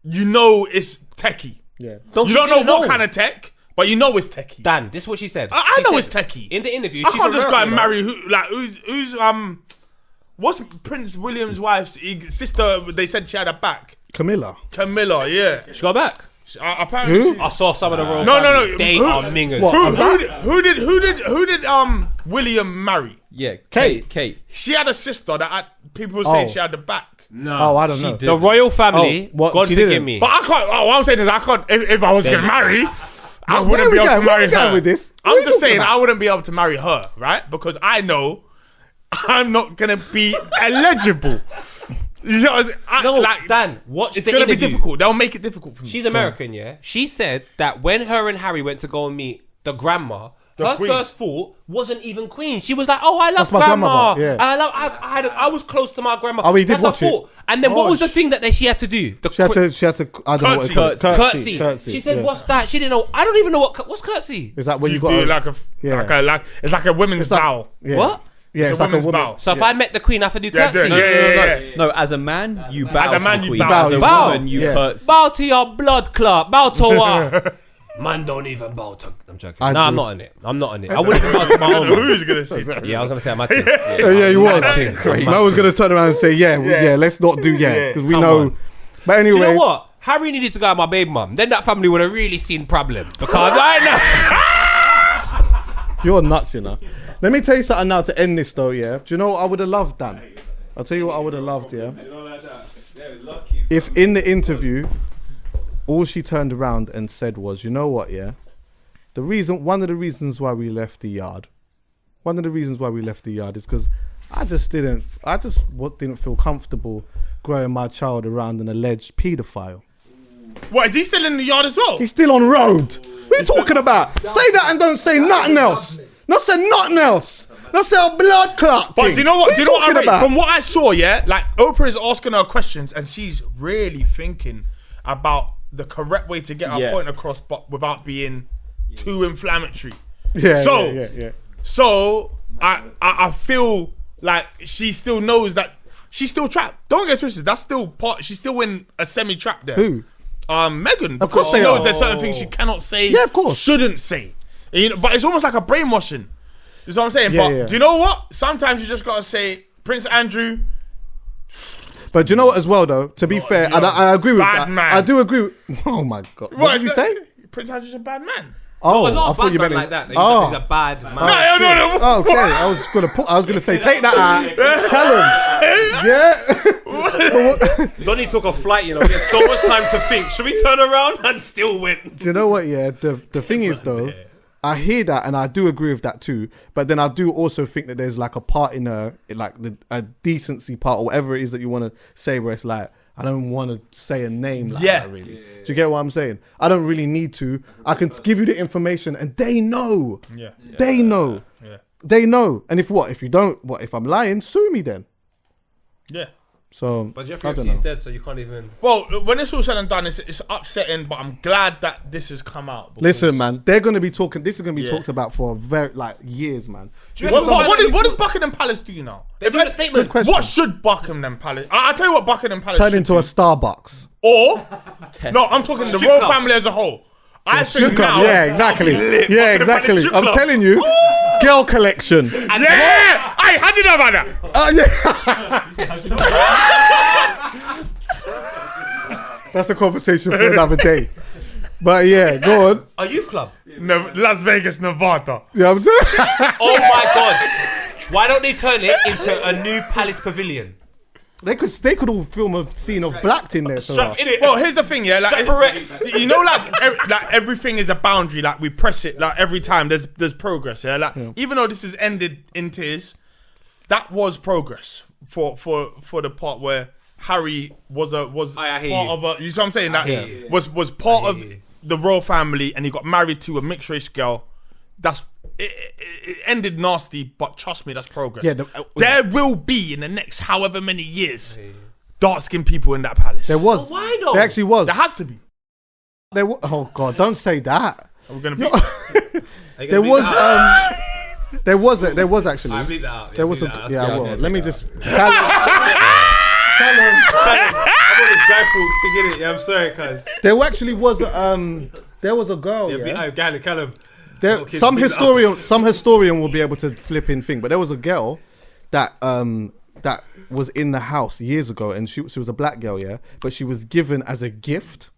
you know it's techie. Yeah. You don't know what kind of tech, but you know it's techie. Dan, this is what she said. I She know said it's techie. In the interview, I she's can't just go and American, marry who's what's Prince William's wife's sister? They said she had a back. Camilla. Camilla, yeah. She got back. Apparently, Who? she- I saw some of the royal No. family. They Who- are mingers. What? who did William marry? Yeah, Kate. Kate. She had a sister that people were saying Oh. she had the back. Oh, I don't know. The royal family, Oh, what, God she forgive didn't? me. But I can't. Oh, what I'm saying is I can't. If I was gonna marry, I Where wouldn't we be able going? to Where marry we going her. with this? What are I'm you just talking saying about? I wouldn't be able to marry her, right? Because I know I'm not gonna be eligible. So, No, Dan, watch it's the gonna be interview. difficult. They'll make it difficult for me. She's American, yeah? She said that when her and Harry went to go and meet the grandma, her queen. first thought wasn't even Queen. She was like, "Oh, I love That's my grandma. grandmother, yeah. I was close to my grandma." Oh, he did That's her watch it? thought. And then what was the thing that she had to do? She had to. I don't know what it's called. Curtsy. She said, "What's that?" She didn't know. I don't even know what's curtsy. Is that when you You got do a- like it's like a women's bow. Yeah. What? Yeah, It's it's a like a women's woman. bow. So if I met the Queen, I have to do curtsy. Yeah. No, as a man, you bow As a to man, the you queen. bow. As a Bow. woman, you Yeah. curtsy. Bow to your blood clot. Bow to her. Man, don't even bow to. I'm joking. I No, I'm do. not on it. I'm not on it. I wouldn't even bow to my I don't know own. who's gonna say that. Yeah, I was gonna say I'm acting. Yeah, he was. Man was gonna turn around and say, yeah, let's not do because we Come know. on. But Do anyway, you know what? Harry needed to go at my baby mum. Then that family would have really seen problem because I know. you're nuts, you know. Let me tell you something now to end this though. Yeah, do you know what I would have loved, Dan? I'll tell you what I would have loved. Yeah, if in the interview, all she turned around and said was, "You know what? Yeah, one of the reasons why we left the yard, is because I just didn't feel comfortable growing my child around an alleged paedophile. What, is he still in the yard as well? He's still on road. What are you talking about? Say that and don't say nothing else. Not say nothing else. Not say a blood clot. But do you know what? Do you know what I From what I saw, yeah, like Oprah is asking her questions and she's really thinking about the correct way to get her point across, but without being too inflammatory. Yeah. So I feel like she still knows that she's still trapped. Don't get twisted. That's still part. She's still in a semi-trap there. Who? Meghan. Of course she they knows are. there's certain things she cannot say. Yeah, of course. Shouldn't say. You know, but it's almost like a brainwashing. You know what I'm saying? Yeah, But yeah. do you know what? Sometimes you just gotta say Prince Andrew. But do you know what as well though? To be fair, and I agree with bad that. man. I do agree with, oh my God. What did you say? Prince Andrew's a bad man. Oh, But not I a thought bad you man meant like that. Oh. He's a bad man. No. Okay, I was gonna say take that out. Callum. Yeah. Donnie took a flight, you know. He had so much time to think. Should we turn around and still win? Do you know what? Yeah. The thing is though, I hear that and I do agree with that too. But then I do also think that there's like a part in a decency part or whatever it is that you want to say where it's like, I don't want to say a name like that really. Do you get what I'm saying? I don't really need to. I can give you the information and they know. Yeah. They know. Yeah. They know. And if you don't, if I'm lying, sue me then. Yeah. So, But Jeffrey I don't Epstein's know. dead, so you can't even. Well, when it's all said and done, it's upsetting, but I'm glad that this has come out. because- Listen, man, they're going to be talking, this is going to be Yeah. talked about for years, man. What does Buckingham Palace do now? They've done a statement. Good question. What should Buckingham Palace? I'll tell you what Buckingham Palace Turn should into do. a Starbucks. Or no, I'm talking the Strip royal club. family as a whole. I think Strip club, now. yeah, exactly. Yeah, exactly. strip I'm club. telling you, girl collection. And Yeah! Hey, how do you know about that? Yeah. That's a conversation for another day. But yeah, go on. A youth club. Las Vegas, Nevada. Yeah, I'm saying. Oh my God. Why don't they turn it into a new palace pavilion? They could all film a scene of Blacked in there. For Strap us. in it. Well, here's the thing, yeah. Like, Strap for Rex. you know, like everything is a boundary. Like we press it. Like every time there's progress. Yeah. Like even though this has ended in tears, that was progress for the part where Harry was I hear part you. of a. You know what I'm saying? That hear you. was part I of hear you. the royal family, and he got married to a mixed race girl. It ended nasty, but trust me, that's progress. Yeah, there will be in the next however many years dark skinned people in that palace. There was. But why though? There actually was. There has to be. Oh God, don't say that. We're gonna be. There was. There was actually. I bleep that out. There was a. That's Yeah, good. well, let me just. I'm on this guy folks to get it. Yeah, I'm sorry, cuz. There actually was. There was a girl. Yeah, Callum. Some historian will be able to flip in thing, but there was a girl that was in the house years ago, and she was a black girl, yeah, but she was given as a gift.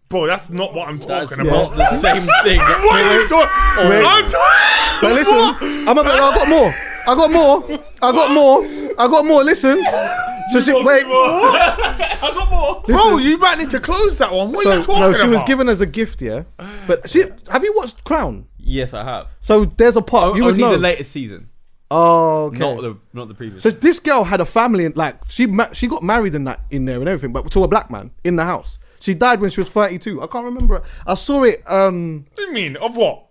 Bro, that's not what I'm That's talking not about. the same thing. What are you talking? Wait. I'm talking. But listen, I got more. Listen. So she wait. I got more. Bro, you might need to close that one. What are you talking no, she about? was given as a gift, yeah. But have you watched Crown? Yes, I have. So there's a part you would Only know. the latest season, Oh, okay. not the previous. So this girl had a family, and like she got married in there and everything, but to a black man in the house. She died when she was 32. I can't remember. I saw it. What do you mean? Of what?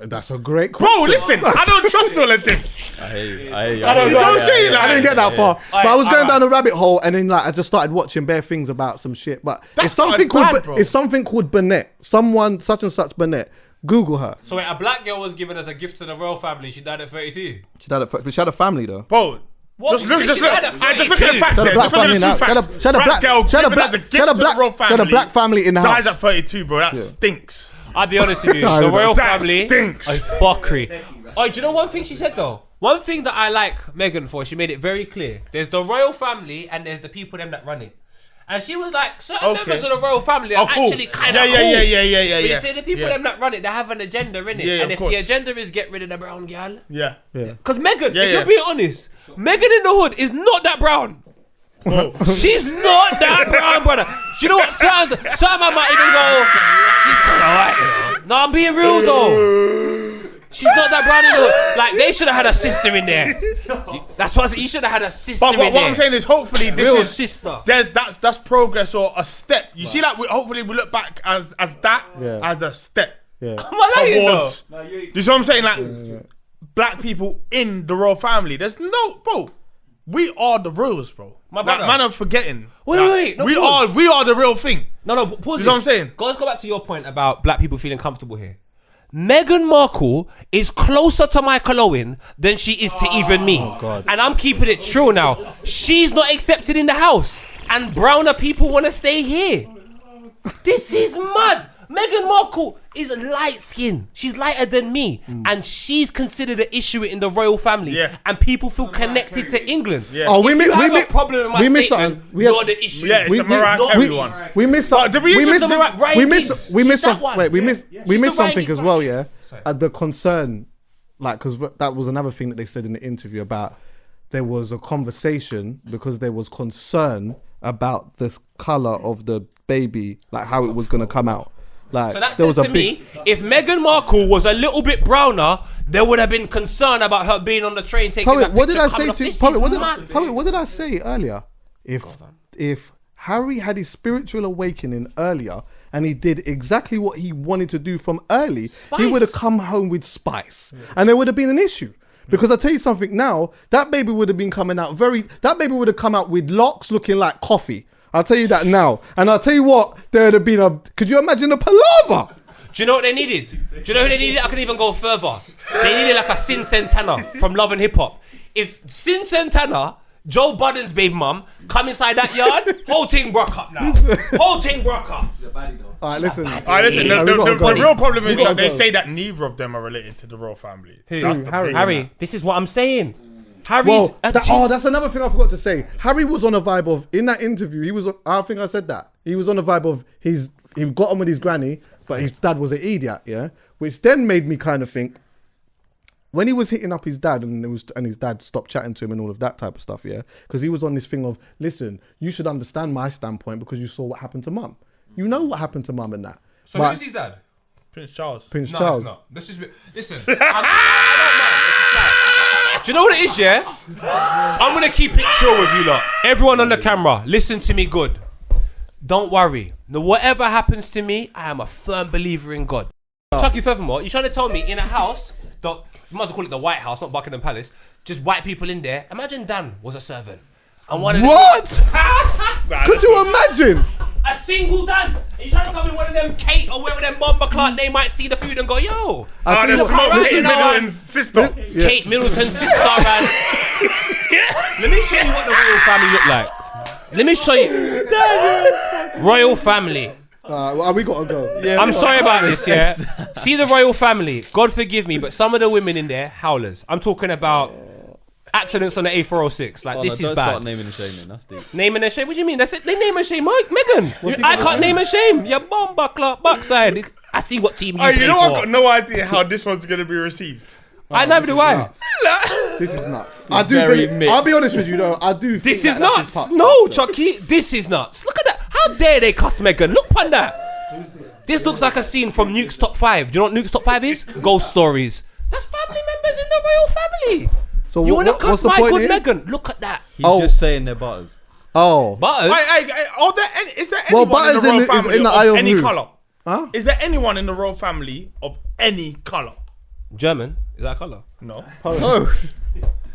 That's a great Bro, question. listen, I don't trust all of this. I hear you. I don't know. what I'm saying, I didn't get that far. But I was going alright. down a rabbit hole, and then like I just started watching bare things about some shit. But That's it's something not bad, called bro. it's something called Burnett. Someone such and such Burnett. Google her. So wait, a black girl was given as a gift to the royal family. She died at 32. She had but she had a family though. Bro, What? just look She at died the at facts. She had a Just black look family at now. the two facts. She had a black girl she had a given as black a gift she had a to the royal black she had a black family in the dies house. at 32, bro. That stinks. I'll be honest with you. No, The that royal That family stinks. is fuckery. Oh, do you know one thing she said though? One thing that I like Meghan for, she made it very clear. There's the royal family and there's the people them that run it. And she was like, certain members of the royal family are actually kind of cool. Yeah. But you see, the people them that run it, they have an agenda in it. Yeah, and of if course. the agenda is get rid of the brown girl. Yeah. Because Meghan, Yeah, if yeah. you're being honest, Meghan in the hood is not that brown. She's not that brown, brother. Do you know what? Some man might even go, she's kind of white, you know. No, I'm being real though. She's not that brown in the hood. Like, they should have had a sister in there. That's what you should have had a sister But in what there. I'm saying is, hopefully, this Real is sister. that's progress or a step. You see, like hopefully we look back as that as a step Yeah. Am I lying though? towards. Do you see what I'm saying? Like black people in the royal family. There's no, bro. We are the royals, bro. My brother. Man, I'm forgetting. Wait. No, we pause. are the real thing. No, pause. You know what I'm saying? Let's go back to your point about black people feeling comfortable here. Meghan Markle is closer to Michael Owen than she is to even me. God. And I'm keeping it true now. She's not accepted in the house. And browner people want to stay here. This is mad. Meghan Markle is light skinned. She's lighter than me. And she's considered an issue in the royal family. Yeah. And people feel connected to England. Yeah. Oh, we If miss you have we a problem with my we missed statement, something. We have- you're the issue. Yeah, it's the Mariah Carey one. We missed some. Did we just- Ryan Giggs. We She's missed that some. one. Wait, we Yeah, missed yeah. we She's missed the Ryan something Giggs as well. one. Yeah, the concern, like, because that was another thing that they said in the interview about there was a conversation because there was concern about the color of the baby, like how it was gonna come out. Like So that there says was a to big. me, if Meghan Markle was a little bit browner, there would have been concern about her being on the train taking Poet, that what did picture I say coming off. to you? This Poet, is what did, mad. Poet, what did I say earlier? If Harry had his spiritual awakening earlier and he did exactly what he wanted to do from early, he would have Spice. come home with spice, and there would have been an issue. Because I tell you something now, that baby would have been coming out that baby would have come out with locks looking like coffee. I'll tell you that now. And I'll tell you what, there would have been could you imagine a palaver? Do you know what they needed? Do you know who they needed? I can even go further. They needed like a Sin Santana from Love and Hip Hop. If Sin Santana, Joe Budden's baby mum, come inside that yard, whole thing broke up now. Whole thing broke up. All right, listen. Alright, listen. Yeah, The we gotta go. real problem is We gotta that they go. say that neither of them are related to the royal family. That's the Harry? big- Harry, this is what I'm saying. Harry's Well, a that's another thing I forgot to say. Harry was on a vibe of, in that interview, I think I said that. He was on a vibe of, he got on with his granny, but his dad was an idiot, yeah? Which then made me kind of think, when he was hitting up his dad and his dad stopped chatting to him and all of that type of stuff, yeah? Because he was on this thing of, listen, you should understand my standpoint because you saw what happened to mum. You know what happened to mum and that. So But who's his dad? Prince Charles. Prince No, Charles. it's not. Let's just listen. I don't mind. Let's just like, do you know what it is, yeah? I'm gonna keep it chill with you lot. Everyone on the camera, listen to me good. Don't worry. No, whatever happens to me, I am a firm believer in God. Chucky, furthermore, you're trying to tell me in a house, you might as well call it the White House, not Buckingham Palace, just white people in there. Imagine Dan was a servant. And one of them, What? Could you imagine? a single Dan. Are you trying to tell me one of them Kate or one of them Bomba Clark, they might see the food and go, yo, I The tell you smoke what, Kate Middleton's sister. Kate Middleton's sister, man. Let me show you what the royal family look like. Let me show you. Royal family. we gotta go. I'm sorry about this, yeah. See the royal family. God forgive me, but some of the women in there, howlers. I'm talking about accidents on the A406. Like, this is don't bad. start naming and shaming. That's deep. Naming and shame? What do you mean? That's it. They name and shame Meghan. I can't name and shame. You bomba clock backside. I see what team you Oh, play you know for. I've got no idea how this one's gonna be received. I never do I. This is nuts. I do. Very I'll be honest with you though. I do. This think is that that's nuts. his touch. No, Chucky. This is nuts. Look at that. How dare they cuss Meghan? Look upon that. This looks like a scene from Nuke's Top 5. Do you know what Nuke's Top 5 is? Ghost stories. That's family members in the royal family. So You what, want to what's cuss the my point good here? Meghan? Look at that. He's Oh. just saying they're butters. Oh, Butters. Is there Well, anyone in Butters the royal is family in the eye of of any who? colour? Huh? Is there anyone in the royal family of any colour? German? Is that a colour? No. Polish.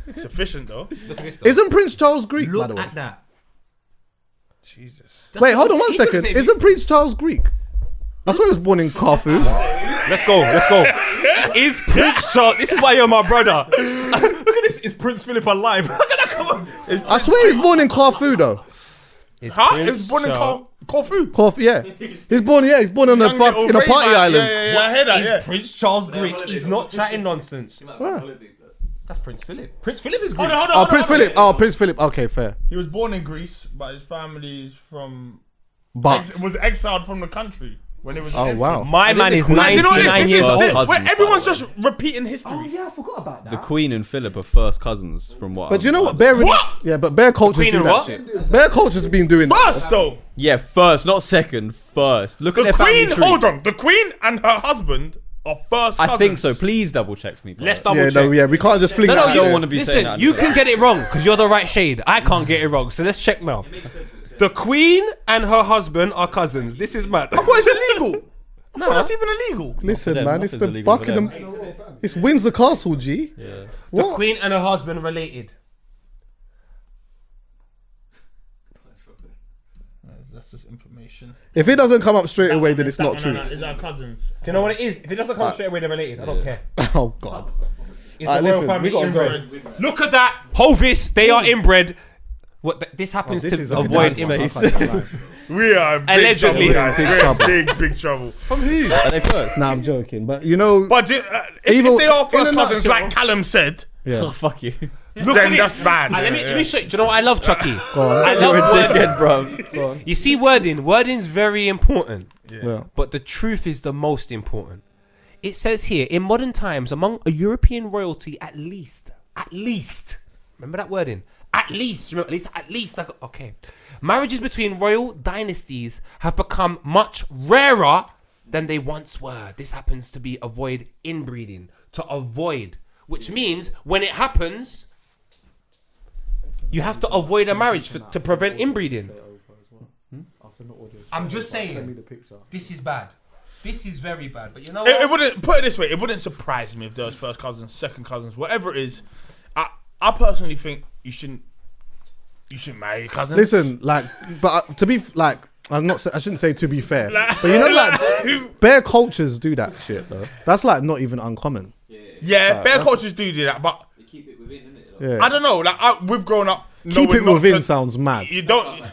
It's efficient though. Look at this. Though. Isn't Prince Charles Greek, by the Look way? at that. Jesus. Wait, hold on He one could second. say- Isn't Prince Charles Greek? I swear he was born in Corfu. Let's go. Is Prince Charles? This is why you're my brother. Look at this. Is Prince Philip alive? Look at that. Come on. I swear he's born in Corfu though. Huh? It was born in Corfu. Corfu, yeah. He's born on a Young little in a Ray party man. island. Yeah, I hear that. Yeah. Prince Charles Greek? He's not chatting nonsense. That's Prince Philip. Prince Philip is Greek. Oh, Prince Philip. Oh, Prince Philip. Okay, fair. He was born in Greece, but his family is from. But Was exiled from the country when it was. oh wow. My man is You know what it 99 is? years First old. cousin. Where everyone's just repeating history. yeah, I forgot about that. The Queen and Philip are first cousins, from what. But you know what? Bear What? Yeah, but Bear Culture's Queen do and that what? shit. Bear Culture's been doing that. First though, Yeah, first, not second. First. Look at the their family Queen. tree. Hold on, the Queen and her husband are first. I think cousins. so. Please double check for me. Let's bro. double Yeah, check. no, yeah, we can't just fling No, that no, out you don't there. want to be saying Listen, that. you can get it wrong because you're the right shade. I can't get it wrong. So let's check now. The Queen and her husband are cousins. This is mad. I thought it's illegal. I thought that's even illegal. Listen, them, man, it's nothing's the illegal for Buckingham. It's Windsor Castle, G. Yeah. The What? Queen and her husband related. That's just information. If it doesn't come up straight away, then it's not true. Is our cousins? Do you know what it is? If it doesn't come straight away, they're related. I don't care. Oh God. Is Alright, the royal listen, family we gotta go. inbred? Look at that. Hovis, they are inbred. What? This happens This is to a avoid bad inbred. face. I can't lie. We are in big Allegedly. trouble, guys. Big We're trouble. in big trouble. From who? Are they first? Nah, I'm joking, but you know, But Even if they are in first a cousins, nutshell- like Callum said, yeah. Oh, fuck you. then that's bad. Let me show you. Do you know what I love, Chucky? on. I love You're a wording. dickhead, bro. You see wording. Wording's very important. Yeah. But the truth is the most important. It says here, in modern times, among a European royalty, at least, remember that wording? At least, like, okay. Marriages between royal dynasties have become much rarer than they once were. This happens to be avoid inbreeding, which means when it happens, you have to avoid a marriage to prevent inbreeding. I'm just saying, this is bad. This is very bad. But you know what? It wouldn't, put it this way, it wouldn't surprise me if there was first cousins, second cousins, whatever it is. I personally think you shouldn't marry your cousins. Listen, like, but to be like, I shouldn't say to be fair, but you know, like, bare cultures do that shit though. That's like not even uncommon. Yeah, bare cultures do that, but They keep it within, innit? Yeah. I don't know. Like we've grown up. Keep knowing it not within to- sounds mad. You don't.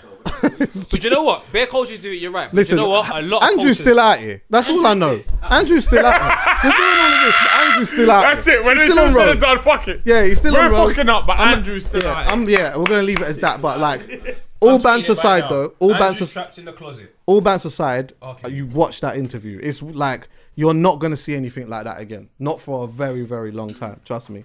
But you know what? Bare cultures do it. You're right. But Listen, you know what? A lot of Andrew's cultures, still out here. That's all I know. Andrew's still out here. We're doing all of this, but Andrew's still out That's here. it. When He's it's still all on said road. and done, fuck it. Yeah, he's still We're on road. fucking up, but I'm- Andrew's still yeah, out. yeah, we're gonna leave it as that. But like, all bands aside, though, all bands trapped in the closet. all bands aside, Okay. you watch that interview. It's like you're not gonna see anything like that again. Not for a very, very long time. Trust me.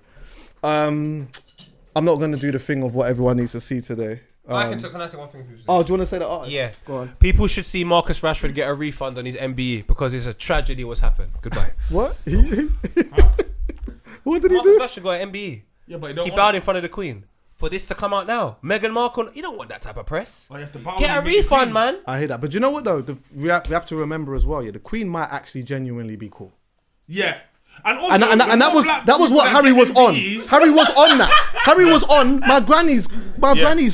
I'm not gonna do the thing of what everyone needs to see today. Can I say one thing? Oh, do you want to say that? Oh, Yeah. Go on. People should see Marcus Rashford get a refund on his MBE because it's a tragedy what's happened. Goodbye. What? What did he Marcus do? Rashford got an MBE. Yeah, but you He don't bowed in front of the Queen. For this to come out now. Meghan Markle, you don't want that type of press. You have to bow Get a and be the refund, queen. man. I hear that, but you know what though? We have to remember as well. Yeah, the Queen might actually genuinely be cool. Yeah. And also, And that was what Harry was on. Harry was on that. Harry was on. My granny's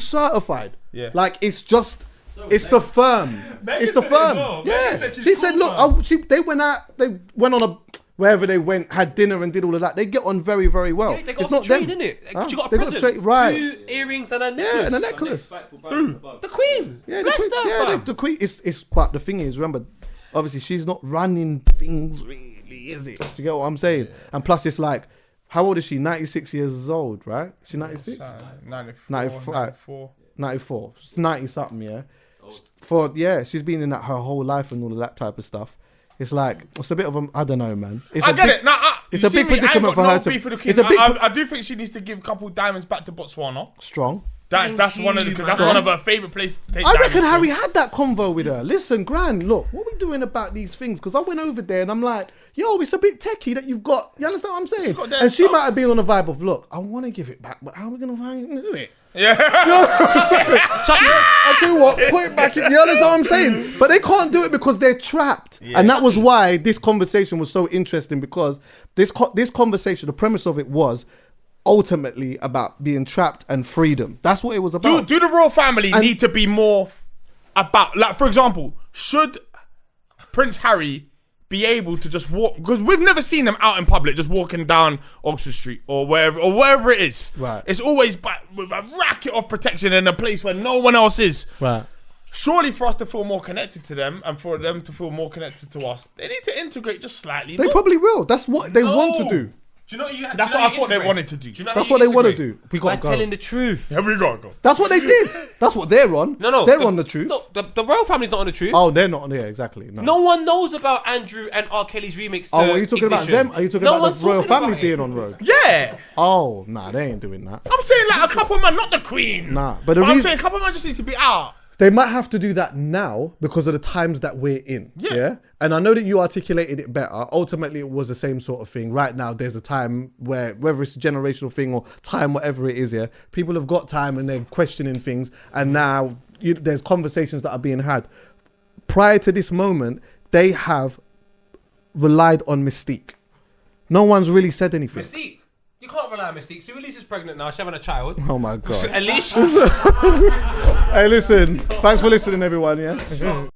certified. Yeah. Like it's just, it's the firm. It's the said it as firm. well. Megan Yeah. said she's She cool, said, look, they went out. They went on a wherever they went, had dinner and did all of that. They get on very, very well. They got It's off not the train, them. innit? Huh? She got a They present. straight right. 2 earrings and a necklace. Yeah, and a necklace. The Queen. Yeah, Bless the Queen. her, Yeah, fam. the Queen. It's but the thing is, remember, obviously she's not running things really, is it? Do you get what I'm saying? And plus, it's like, how old is she? 96 years old, right? Is she 96? 94. 94. It's 90 something, yeah. She's been in that her whole life and all of that type of stuff. It's like it's a bit of a I don't know, man. It's I a get big, it. Nah, it's you a see big me, I ain't predicament got for her no to. beef with the Queen. It's a big I do think she needs to give a couple diamonds back to Botswana. strong. That's one of because that's one of her favorite places to take. I reckon diamonds Harry from. had that convo with her. Listen, Gran, look, what we doing about these things? Because I went over there and I'm like, yo, it's a bit techie that you've got. You understand what I'm saying? got that And she stuff. might have been on a vibe of, look, I want to give it back, but how are we going to do it? Yeah. I tell you what, put it back in. You understand what I'm saying? But they can't do it because they're trapped. And that was why this conversation was so interesting, because this conversation, the premise of it was ultimately about being trapped and freedom. That's what it was about. Do the royal family need to be more about, like, for example, should Prince Harry be able to just walk, because we've never seen them out in public just walking down Oxford Street or wherever it is. Right. It's always with a racket of protection in a place where no one else is. Right. Surely for us to feel more connected to them and for them to feel more connected to us, they need to integrate just slightly. They probably will. That's what they want to do. Do you know what That's what I thought they wanted to do. That's what they want to do. We got By telling the truth. Here we go. That's what they did. That's what they're on. No. They're on the truth. No, the royal family's not on the truth. Oh, they're not on there, exactly. No one knows about Andrew and R. Kelly's remix to are you talking about Ignition. them? Are you talking No about one's the royal talking family about being it. on road? Yeah. Oh, nah, they ain't doing that. I'm saying like a couple man, not the queen. Nah, but I'm saying a couple man just need to be out. They might have to do that now because of the times that we're in. Yeah. And I know that you articulated it better. Ultimately, it was the same sort of thing. Right now, there's a time where, whether it's a generational thing or time, whatever it is, people have got time and they're questioning things. And now there's conversations that are being had. Prior to this moment, they have relied on Mystique. No one's really said anything. Mystique. You can't rely on Mystique. Elise is pregnant now. She's having a child. Oh my God. At least. Hey, listen. Thanks for listening, everyone. Yeah.